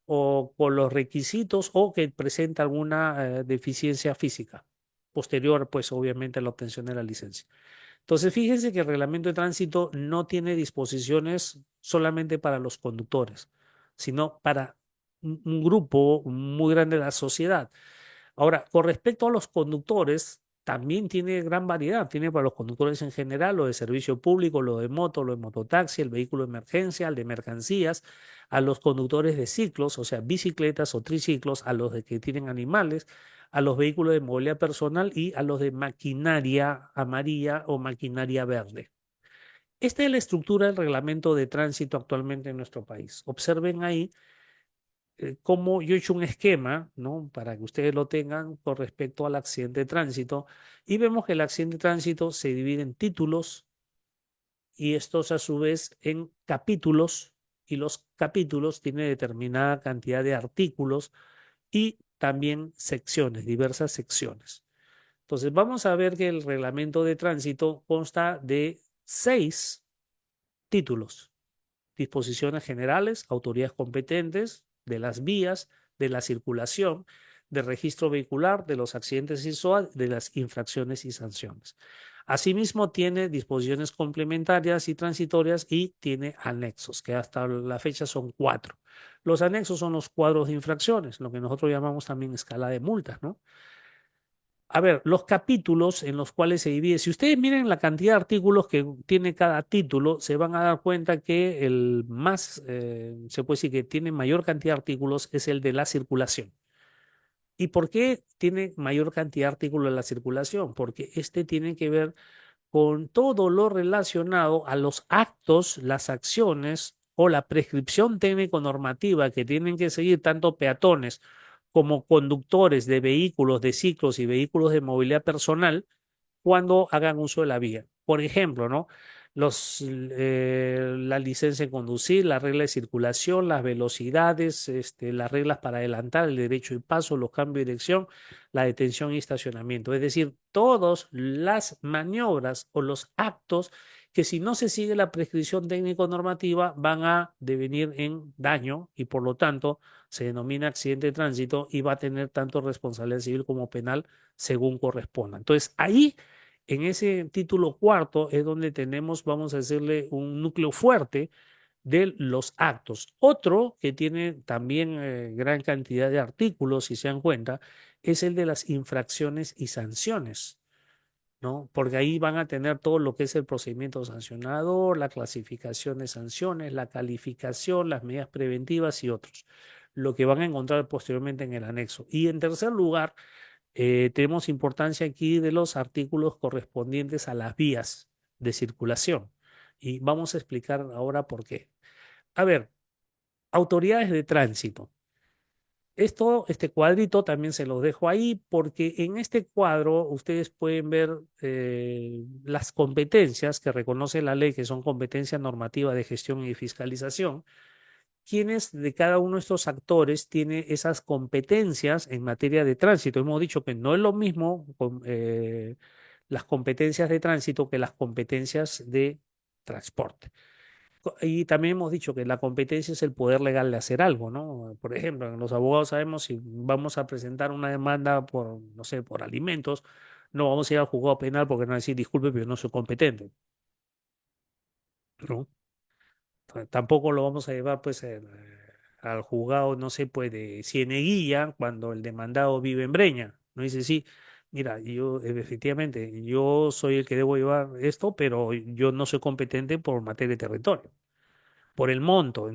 o con los requisitos o que presenta alguna deficiencia física posterior, pues obviamente a la obtención de la licencia. Entonces, fíjense que el reglamento de tránsito no tiene disposiciones solamente para los conductores, sino para un grupo muy grande de la sociedad. Ahora, con respecto a los conductores, también tiene gran variedad. Tiene para los conductores en general, lo de servicio público, lo de moto, lo de mototaxi, el vehículo de emergencia, el de mercancías, a los conductores de ciclos, o sea, bicicletas o triciclos, a los de que tienen animales, a los vehículos de movilidad personal y a los de maquinaria amarilla o maquinaria verde. Esta es la estructura del reglamento de tránsito actualmente en nuestro país. Observen ahí cómo yo he hecho un esquema, ¿no?, para que ustedes lo tengan con respecto al accidente de tránsito, y vemos que el accidente de tránsito se divide en títulos y estos a su vez en capítulos, y los capítulos tienen determinada cantidad de artículos y también secciones, diversas secciones. Entonces vamos a ver que el reglamento de tránsito consta de 6 títulos: disposiciones generales, autoridades competentes, de las vías, de la circulación, del registro vehicular, de los accidentes y SOA, de las infracciones y sanciones. Asimismo, tiene disposiciones complementarias y transitorias y tiene anexos, que hasta la fecha son 4. Los anexos son los cuadros de infracciones, lo que nosotros llamamos también escala de multas, ¿no? A ver, los capítulos en los cuales se divide, si ustedes miren la cantidad de artículos que tiene cada título, se van a dar cuenta que el más, se puede decir que tiene mayor cantidad de artículos es el de la circulación. ¿Y por qué tiene mayor cantidad de artículos de la circulación? Porque este tiene que ver con todo lo relacionado a los actos, las acciones o la prescripción técnico-normativa que tienen que seguir tanto peatones como conductores de vehículos, de ciclos y vehículos de movilidad personal cuando hagan uso de la vía. Por ejemplo, ¿no?, la licencia de conducir, la regla de circulación, las velocidades, las reglas para adelantar, el derecho de paso, los cambios de dirección, la detención y estacionamiento. Es decir, todas las maniobras o los actos que, si no se sigue la prescripción técnico-normativa, van a devenir en daño y por lo tanto se denomina accidente de tránsito y va a tener tanto responsabilidad civil como penal según corresponda. Entonces, ahí en ese título cuarto es donde tenemos, vamos a decirle, un núcleo fuerte de los actos. Otro que tiene también gran cantidad de artículos, si se dan cuenta, es el de las infracciones y sanciones. ¿No? Porque ahí van a tener todo lo que es el procedimiento sancionador, la clasificación de sanciones, la calificación, las medidas preventivas y otros, lo que van a encontrar posteriormente en el anexo. Y en tercer lugar, tenemos importancia aquí de los artículos correspondientes a las vías de circulación. Y vamos a explicar ahora por qué. A ver, autoridades de tránsito. Este cuadrito también se los dejo ahí porque en este cuadro ustedes pueden ver las competencias que reconoce la ley, que son competencias normativas de gestión y fiscalización. ¿Quiénes de cada uno de estos actores tiene esas competencias en materia de tránsito? Hemos dicho que no es lo mismo las competencias de tránsito que las competencias de transporte. Y también hemos dicho que la competencia es el poder legal de hacer algo, ¿no? Por ejemplo, los abogados sabemos si vamos a presentar una demanda por, no sé, por alimentos, no vamos a ir al juzgado penal porque no decir, disculpe, pero yo no soy competente, ¿no? Tampoco lo vamos a llevar, pues, al juzgado, no sé, pues, de Cieneguilla cuando el demandado vive en Breña, ¿no? Dice, sí, mira, yo, efectivamente, yo soy el que debo llevar esto, pero yo no soy competente por materia de territorio. Por el monto,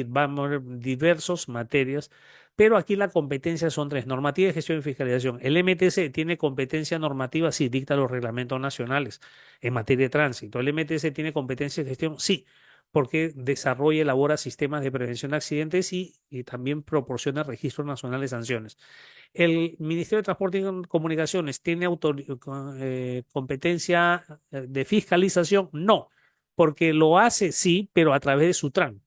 vamos a ver diversas materias, pero aquí la competencia son tres: normativa de gestión y fiscalización. El MTC tiene competencia normativa, sí, dicta los reglamentos nacionales en materia de tránsito. El MTC tiene competencia de gestión, sí, porque desarrolla y elabora sistemas de prevención de accidentes y también proporciona registro nacional de sanciones. El Ministerio de Transporte y Comunicaciones tiene competencia de fiscalización, no, porque lo hace sí, pero a través de Sutran.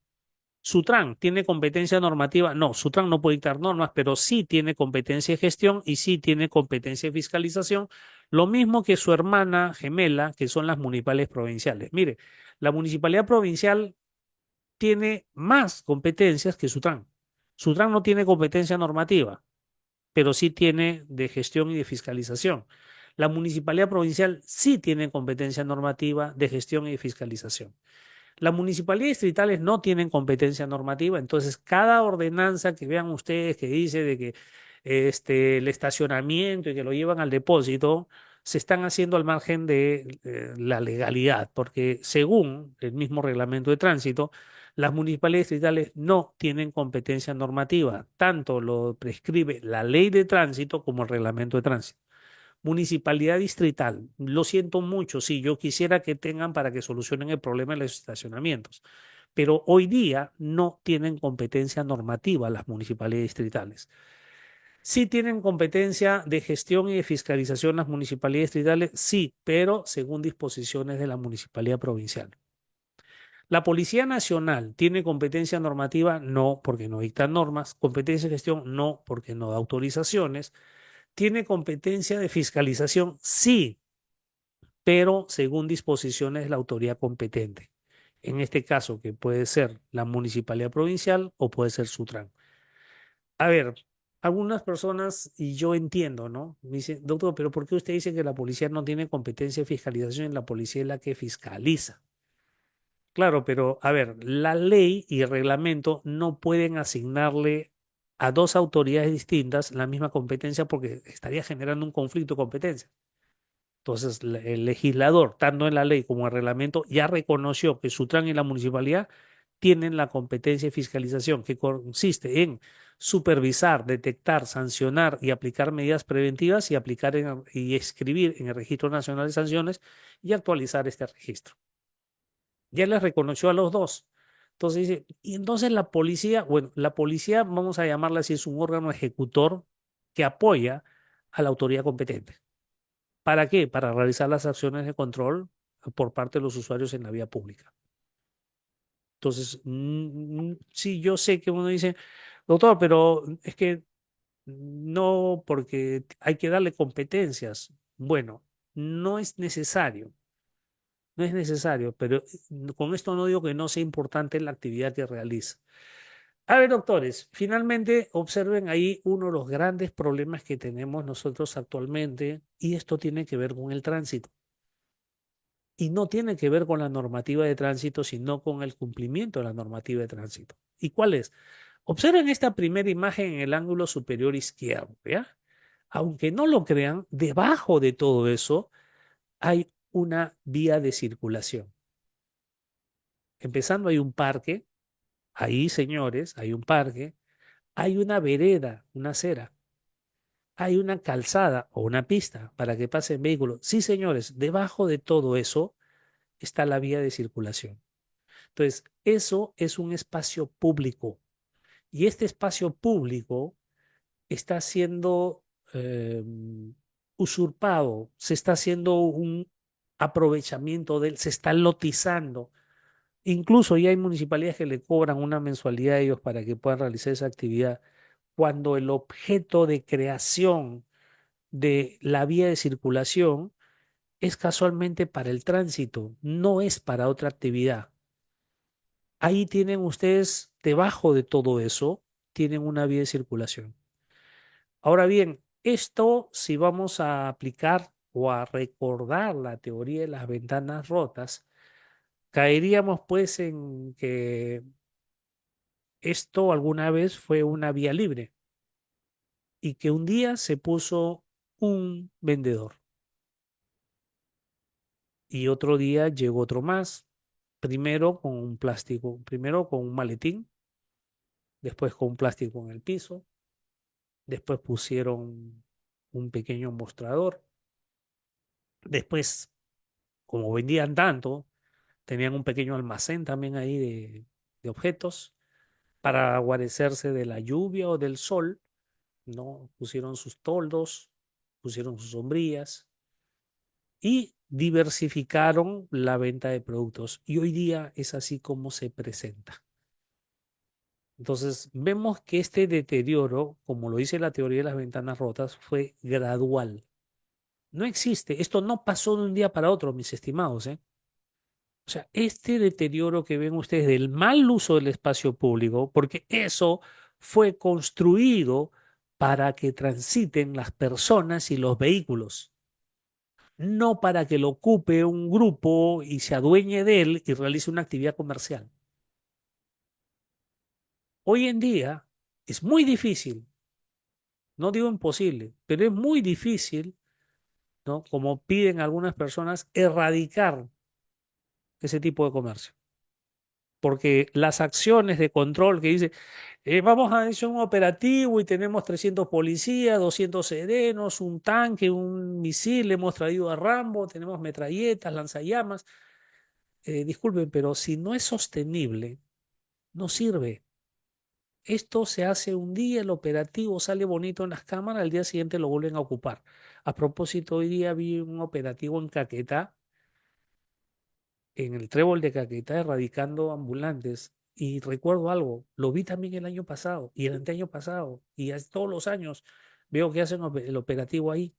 Sutran tiene competencia normativa, no, Sutran no puede dictar normas, pero sí tiene competencia de gestión y sí tiene competencia de fiscalización, lo mismo que su hermana gemela, que son las municipales provinciales. Mire, la municipalidad provincial tiene más competencias que Sutran. Sutran no tiene competencia normativa, pero sí tiene de gestión y de fiscalización. La municipalidad provincial sí tiene competencia normativa de gestión y de fiscalización. Las municipalidades distritales no tienen competencia normativa, entonces cada ordenanza que vean ustedes que dice de que el estacionamiento y que lo llevan al depósito, se están haciendo al margen de la legalidad, porque según el mismo reglamento de tránsito, las municipalidades distritales no tienen competencia normativa, tanto lo prescribe la ley de tránsito como el reglamento de tránsito. Municipalidad distrital, lo siento mucho, sí, yo quisiera que tengan para que solucionen el problema de los estacionamientos, pero hoy día no tienen competencia normativa las municipalidades distritales. Sí tienen competencia de gestión y de fiscalización las municipalidades distritales, sí, pero según disposiciones de la municipalidad provincial. La Policía Nacional tiene competencia normativa, no, porque no dicta normas, competencia de gestión, no, porque no da autorizaciones. ¿Tiene competencia de fiscalización? Sí, pero según disposiciones de la autoridad competente. En este caso, que puede ser la municipalidad provincial o puede ser Sutran. A ver, algunas personas, y yo entiendo, ¿no? Me dicen, doctor, pero ¿por qué usted dice que la policía no tiene competencia de fiscalización y la policía es la que fiscaliza? Claro, pero a ver, la ley y el reglamento no pueden asignarle a dos autoridades distintas la misma competencia porque estaría generando un conflicto de competencia. Entonces, el legislador, tanto en la ley como en el reglamento, ya reconoció que Sutran y la municipalidad tienen la competencia de fiscalización, que consiste en supervisar, detectar, sancionar y aplicar medidas preventivas y aplicar y escribir en el Registro Nacional de Sanciones y actualizar este registro. Ya les reconoció a los dos. Entonces dice, y entonces la policía, bueno, la policía, vamos a llamarla así, es un órgano ejecutor que apoya a la autoridad competente. ¿Para qué? Para realizar las acciones de control por parte de los usuarios en la vía pública. Entonces, sí, yo sé que uno dice, doctor, pero es que no, porque hay que darle competencias. Bueno, no es necesario, no es necesario, pero con esto no digo que no sea importante la actividad que realiza. A ver, doctores, finalmente observen ahí uno de los grandes problemas que tenemos nosotros actualmente, y esto tiene que ver con el tránsito. y no tiene que ver con la normativa de tránsito, sino con el cumplimiento de la normativa de tránsito. ¿Y cuál es? Observen esta primera imagen en el ángulo superior izquierdo, ¿ya? Aunque no lo crean, debajo de todo eso hay una vía de circulación. Empezando hay un parque, ahí señores, hay un parque, hay una vereda, una acera, hay una calzada o una pista para que pasen vehículos. Sí, señores, debajo de todo eso está la vía de circulación. Entonces, eso es un espacio público y este espacio público está siendo eh, usurpado, se está haciendo un aprovechamiento de él, se está lotizando. Incluso ya hay municipalidades que le cobran una mensualidad a ellos para que puedan realizar esa actividad, cuando el objeto de creación de la vía de circulación es casualmente para el tránsito, no es para otra actividad. Ahí tienen ustedes, debajo de todo eso, tienen una vía de circulación. Ahora bien, esto si vamos a aplicar o a recordar la teoría de las ventanas rotas, caeríamos pues en que esto alguna vez fue una vía libre y que un día se puso un vendedor y otro día llegó otro más, primero con un plástico, primero con un maletín, después con un plástico en el piso, después pusieron un pequeño mostrador, después, como vendían tanto, tenían un pequeño almacén también ahí de objetos para guarecerse de la lluvia o del sol, ¿no? Pusieron sus toldos, pusieron sus sombrillas y diversificaron la venta de productos. Y hoy día es así como se presenta. Entonces, vemos que este deterioro, como lo dice la teoría de las ventanas rotas, fue gradual. No existe, esto no pasó de un día para otro, mis estimados, ¿eh? O sea, este deterioro que ven ustedes del mal uso del espacio público, porque eso fue construido para que transiten las personas y los vehículos, no para que lo ocupe un grupo y se adueñe de él y realice una actividad comercial. Hoy en día es muy difícil, no digo imposible, pero es muy difícil, ¿no? Como piden algunas personas, erradicar ese tipo de comercio. Porque las acciones de control que dice, vamos a hacer un operativo y tenemos 300 policías, 200 serenos, un tanque, un misil, hemos traído a Rambo, tenemos metralletas, lanzallamas. Disculpen, pero si no es sostenible, no sirve. Esto se hace un día, el operativo sale bonito en las cámaras, al día siguiente lo vuelven a ocupar. A propósito, hoy día vi un operativo en Caquetá, en el Trébol de Caquetá, erradicando ambulantes. Y recuerdo algo, lo vi también el año pasado y el anteaño pasado y todos los años veo que hacen el operativo ahí.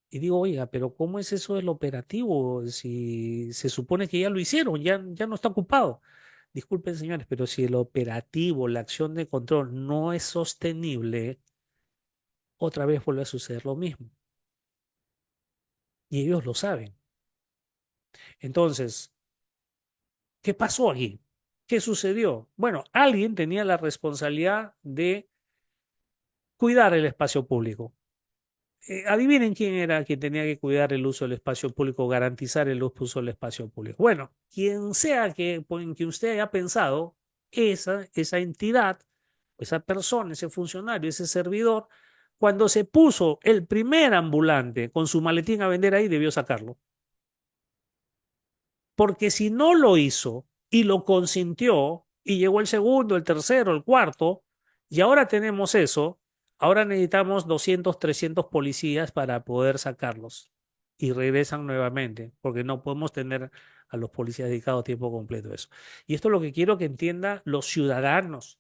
Y digo, oiga, pero ¿cómo es eso del operativo? Si se supone que ya lo hicieron, ya no está ocupado. Disculpen, señores, pero si el operativo, la acción de control no es sostenible, otra vez vuelve a suceder lo mismo. Y ellos lo saben. Entonces, ¿qué pasó aquí? ¿Qué sucedió? Bueno, alguien tenía la responsabilidad de cuidar el espacio público. Adivinen quién era quien tenía que cuidar el uso del espacio público, garantizar el uso del espacio público. Bueno, quien sea en que usted haya pensado, esa entidad, esa persona, ese funcionario, ese servidor, cuando se puso el primer ambulante con su maletín a vender ahí, debió sacarlo. Porque si no lo hizo y lo consintió y llegó el segundo, el tercero, el cuarto, y ahora tenemos eso, ahora necesitamos 200, 300 policías para poder sacarlos. Y regresan nuevamente, porque no podemos tener a los policías dedicados a tiempo completo a eso. Y esto es lo que quiero que entiendan los ciudadanos.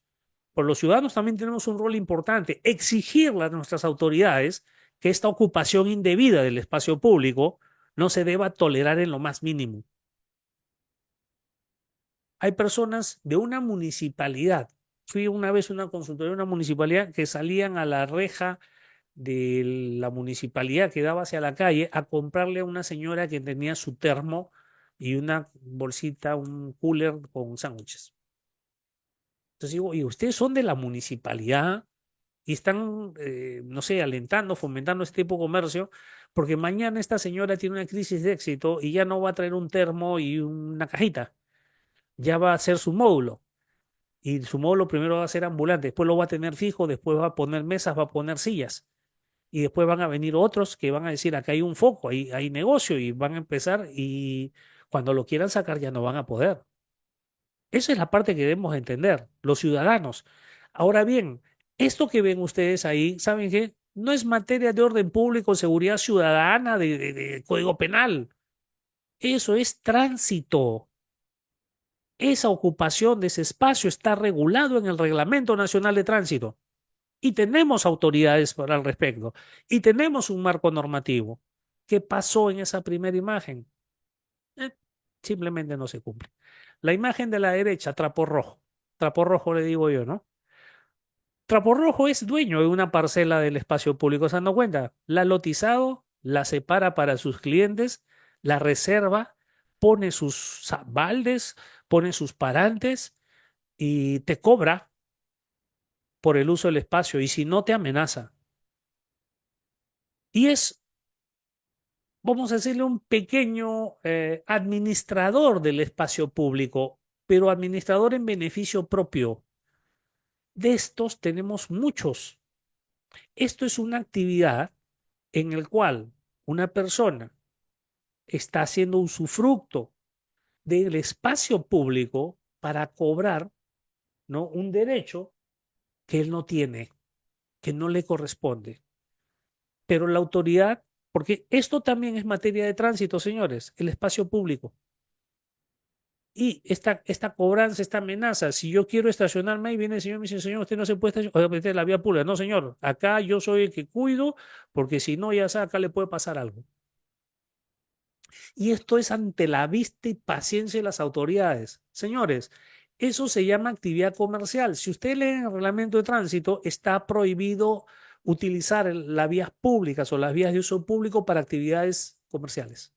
Por los ciudadanos también tenemos un rol importante, exigirle a nuestras autoridades que esta ocupación indebida del espacio público no se deba tolerar en lo más mínimo. Hay personas de una municipalidad. Fui una vez a una consultoría de una municipalidad que salían a la reja de la municipalidad que daba hacia la calle a comprarle a una señora que tenía su termo y una bolsita, un cooler con sándwiches. Entonces digo, ¿y ustedes son de la municipalidad y están, no sé, alentando, fomentando este tipo de comercio? Porque mañana esta señora tiene una crisis de éxito y ya no va a traer un termo y una cajita, ya va a hacer su módulo. Y su módulo primero va a ser ambulante, después lo va a tener fijo, después va a poner mesas, va a poner sillas. Y después van a venir otros que van a decir, acá hay un foco, hay negocio y van a empezar y cuando lo quieran sacar ya no van a poder. Esa es la parte que debemos entender, los ciudadanos. Ahora bien, esto que ven ustedes ahí, ¿saben qué? No es materia de orden público, seguridad ciudadana, de código penal. Eso es tránsito. Esa ocupación de ese espacio está regulado en el Reglamento Nacional de Tránsito y tenemos autoridades para al respecto y tenemos un marco normativo. ¿Qué pasó en esa primera imagen? Eh, Simplemente no se cumple. La imagen de la derecha, trapo rojo. Trapo rojo le digo yo, ¿no? Trapo rojo es dueño de una parcela del espacio público, ¿se dando cuenta? La ha lotizado, la separa para sus clientes, la reserva, pone sus baldes, pone sus parantes y te cobra por el uso del espacio y si no te amenaza. Y es, vamos a decirle, un pequeño administrador del espacio público, pero administrador en beneficio propio. De estos tenemos muchos. Esto es una actividad en la cual una persona está haciendo usufructo del espacio público para cobrar, ¿no?, un derecho que él no tiene, que no le corresponde. Pero la autoridad, porque esto también es materia de tránsito, señores, el espacio público. Y esta cobranza, esta amenaza, si yo quiero estacionarme ahí, viene el señor y me dice, señor, usted no se puede estacionar, obviamente en la vía pública. No, señor, acá yo soy el que cuido, porque si no, ya sabe, acá le puede pasar algo. Y esto es ante la vista y paciencia de las autoridades. Señores, eso se llama actividad comercial. Si usted lee en el reglamento de tránsito, está prohibido utilizar las vías públicas o las vías de uso público para actividades comerciales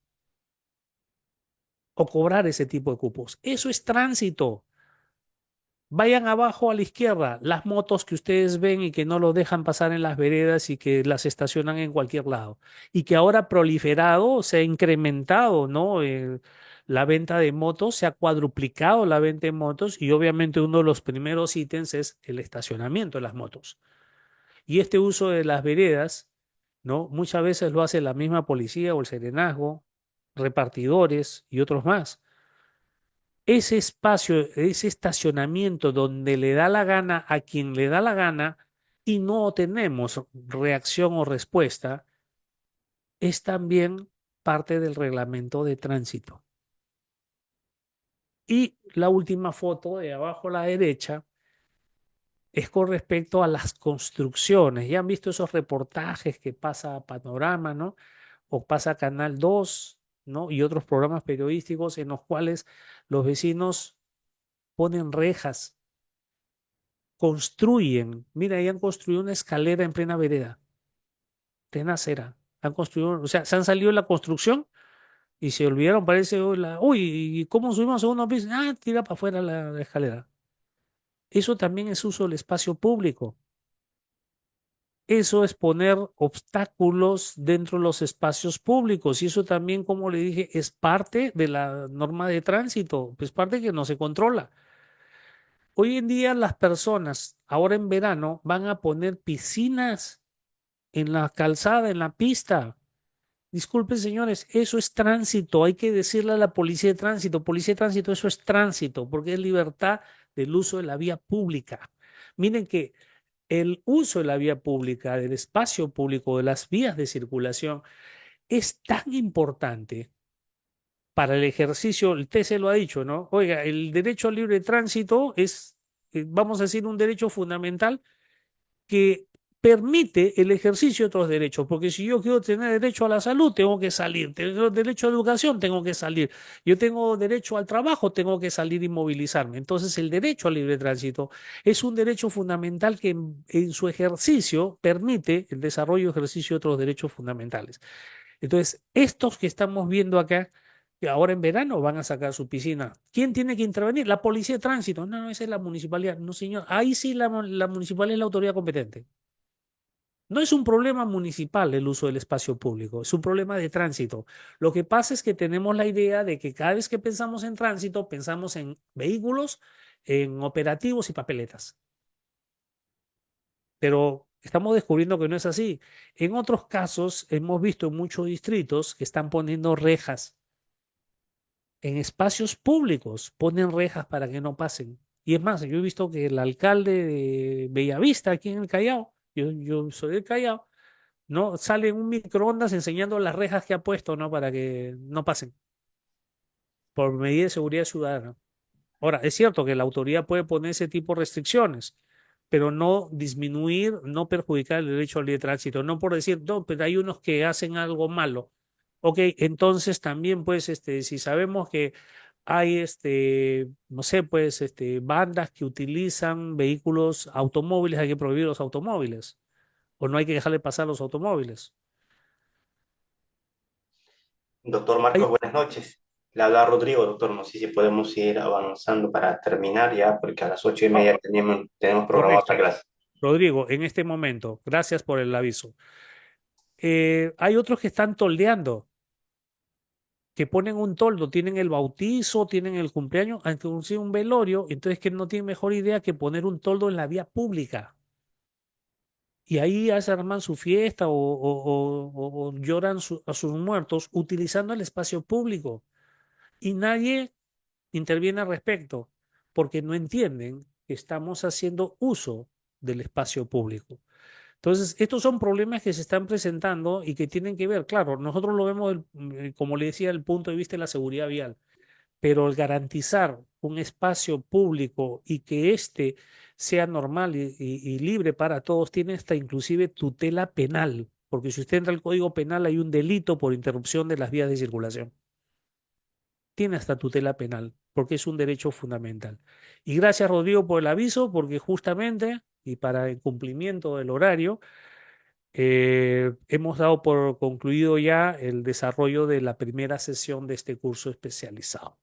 o cobrar ese tipo de cupos. Eso es tránsito. Vayan abajo a la izquierda, las motos que ustedes ven y que no lo dejan pasar en las veredas y que las estacionan en cualquier lado. Y que ahora ha proliferado, se ha incrementado, ¿no? La venta de motos, se ha cuadruplicado la venta de motos y obviamente uno de los primeros ítems es el estacionamiento de las motos. Y este uso de las veredas, ¿no? Muchas veces lo hace la misma policía o el serenazgo, repartidores y otros más. Ese espacio, ese estacionamiento donde le da la gana a quien le da la gana y no tenemos reacción o respuesta, es también parte del reglamento de tránsito. Y la última foto de abajo a la derecha es con respecto a las construcciones. Ya han visto esos reportajes que pasa Panorama, ¿no? O pasa Canal 2, ¿no? Y otros programas periodísticos en los cuales los vecinos ponen rejas, construyen. Mira, ahí han construido una escalera en plena vereda, plena acera. Han construido, o sea, se han salido de la construcción y se olvidaron, parece, uy, ¿y cómo subimos a segundo piso? Ah, tira para afuera la escalera. Eso también es uso del espacio público. Eso es poner obstáculos dentro de los espacios públicos y eso también, como le dije, es parte de la norma de tránsito, es parte que no se controla. Hoy en día las personas, ahora en verano, van a poner piscinas en la calzada, en la pista. Disculpen, señores, eso es tránsito. Hay que decirle a la policía de tránsito, eso es tránsito, porque es libertad del uso de la vía pública. Miren que el uso de la vía pública, del espacio público, de las vías de circulación, es tan importante para el ejercicio, el TC lo ha dicho, ¿no? Oiga, el derecho al libre tránsito es, vamos a decir, un derecho fundamental que permite el ejercicio de otros derechos, porque si yo quiero tener derecho a la salud, tengo que salir, tengo derecho a la educación, tengo que salir, yo tengo derecho al trabajo, tengo que salir y movilizarme. Entonces, el derecho al libre tránsito es un derecho fundamental que en su ejercicio permite el desarrollo y ejercicio de otros derechos fundamentales. Entonces, estos que estamos viendo acá Y ahora en verano van a sacar su piscina. ¿Quién tiene que intervenir? La policía de tránsito. No, no, esa es la municipalidad. No, señor. Ahí sí la municipalidad es la autoridad competente. No es un problema municipal el uso del espacio público, es un problema de tránsito. Lo que pasa es que tenemos la idea de que cada vez que pensamos en tránsito, pensamos en vehículos, en operativos y papeletas. Pero estamos descubriendo que no es así. En otros casos, hemos visto en muchos distritos que están poniendo rejas en espacios públicos, ponen rejas para que no pasen. Y es más, yo he visto que el alcalde de Bellavista, aquí en el Callao, yo soy del Callao, no sale en un microondas enseñando las rejas que ha puesto, ¿no? Para que no pasen, por medida de seguridad ciudadana. Ahora, es cierto que la autoridad puede poner ese tipo de restricciones, pero no disminuir, no perjudicar el derecho al libre tránsito, no por decir, no, pero hay unos que hacen algo malo. Ok, entonces también, pues, si sabemos que hay, no sé, pues, bandas que utilizan vehículos automóviles, hay que prohibir los automóviles, o no hay que dejarle pasar los automóviles. Doctor Hay, Marcos, buenas noches. Le habla Rodrigo, doctor. No sé si podemos ir avanzando para terminar ya, porque a las 8:30 tenemos programada otra correcto. clase. Rodrigo, en este momento, gracias por el aviso. Hay otros que están toldeando, que ponen un toldo, tienen el bautizo, tienen el cumpleaños, inclusive un velorio, entonces que no tienen mejor idea que poner un toldo en la vía pública. Y ahí ya se arman su fiesta o lloran a sus muertos utilizando el espacio público. Y nadie interviene al respecto, porque no entienden que estamos haciendo uso del espacio público. Entonces, estos son problemas que se están presentando y que tienen que ver, claro, nosotros lo vemos, como le decía, desde el punto de vista de la seguridad vial, pero el garantizar un espacio público y que éste sea normal y libre para todos, tiene hasta inclusive tutela penal, porque si usted entra al Código Penal hay un delito por interrupción de las vías de circulación. Tiene hasta tutela penal, porque es un derecho fundamental. Y gracias, Rodrigo, por el aviso, porque justamente, y para el cumplimiento del horario, hemos dado por concluido ya el desarrollo de la primera sesión de este curso especializado.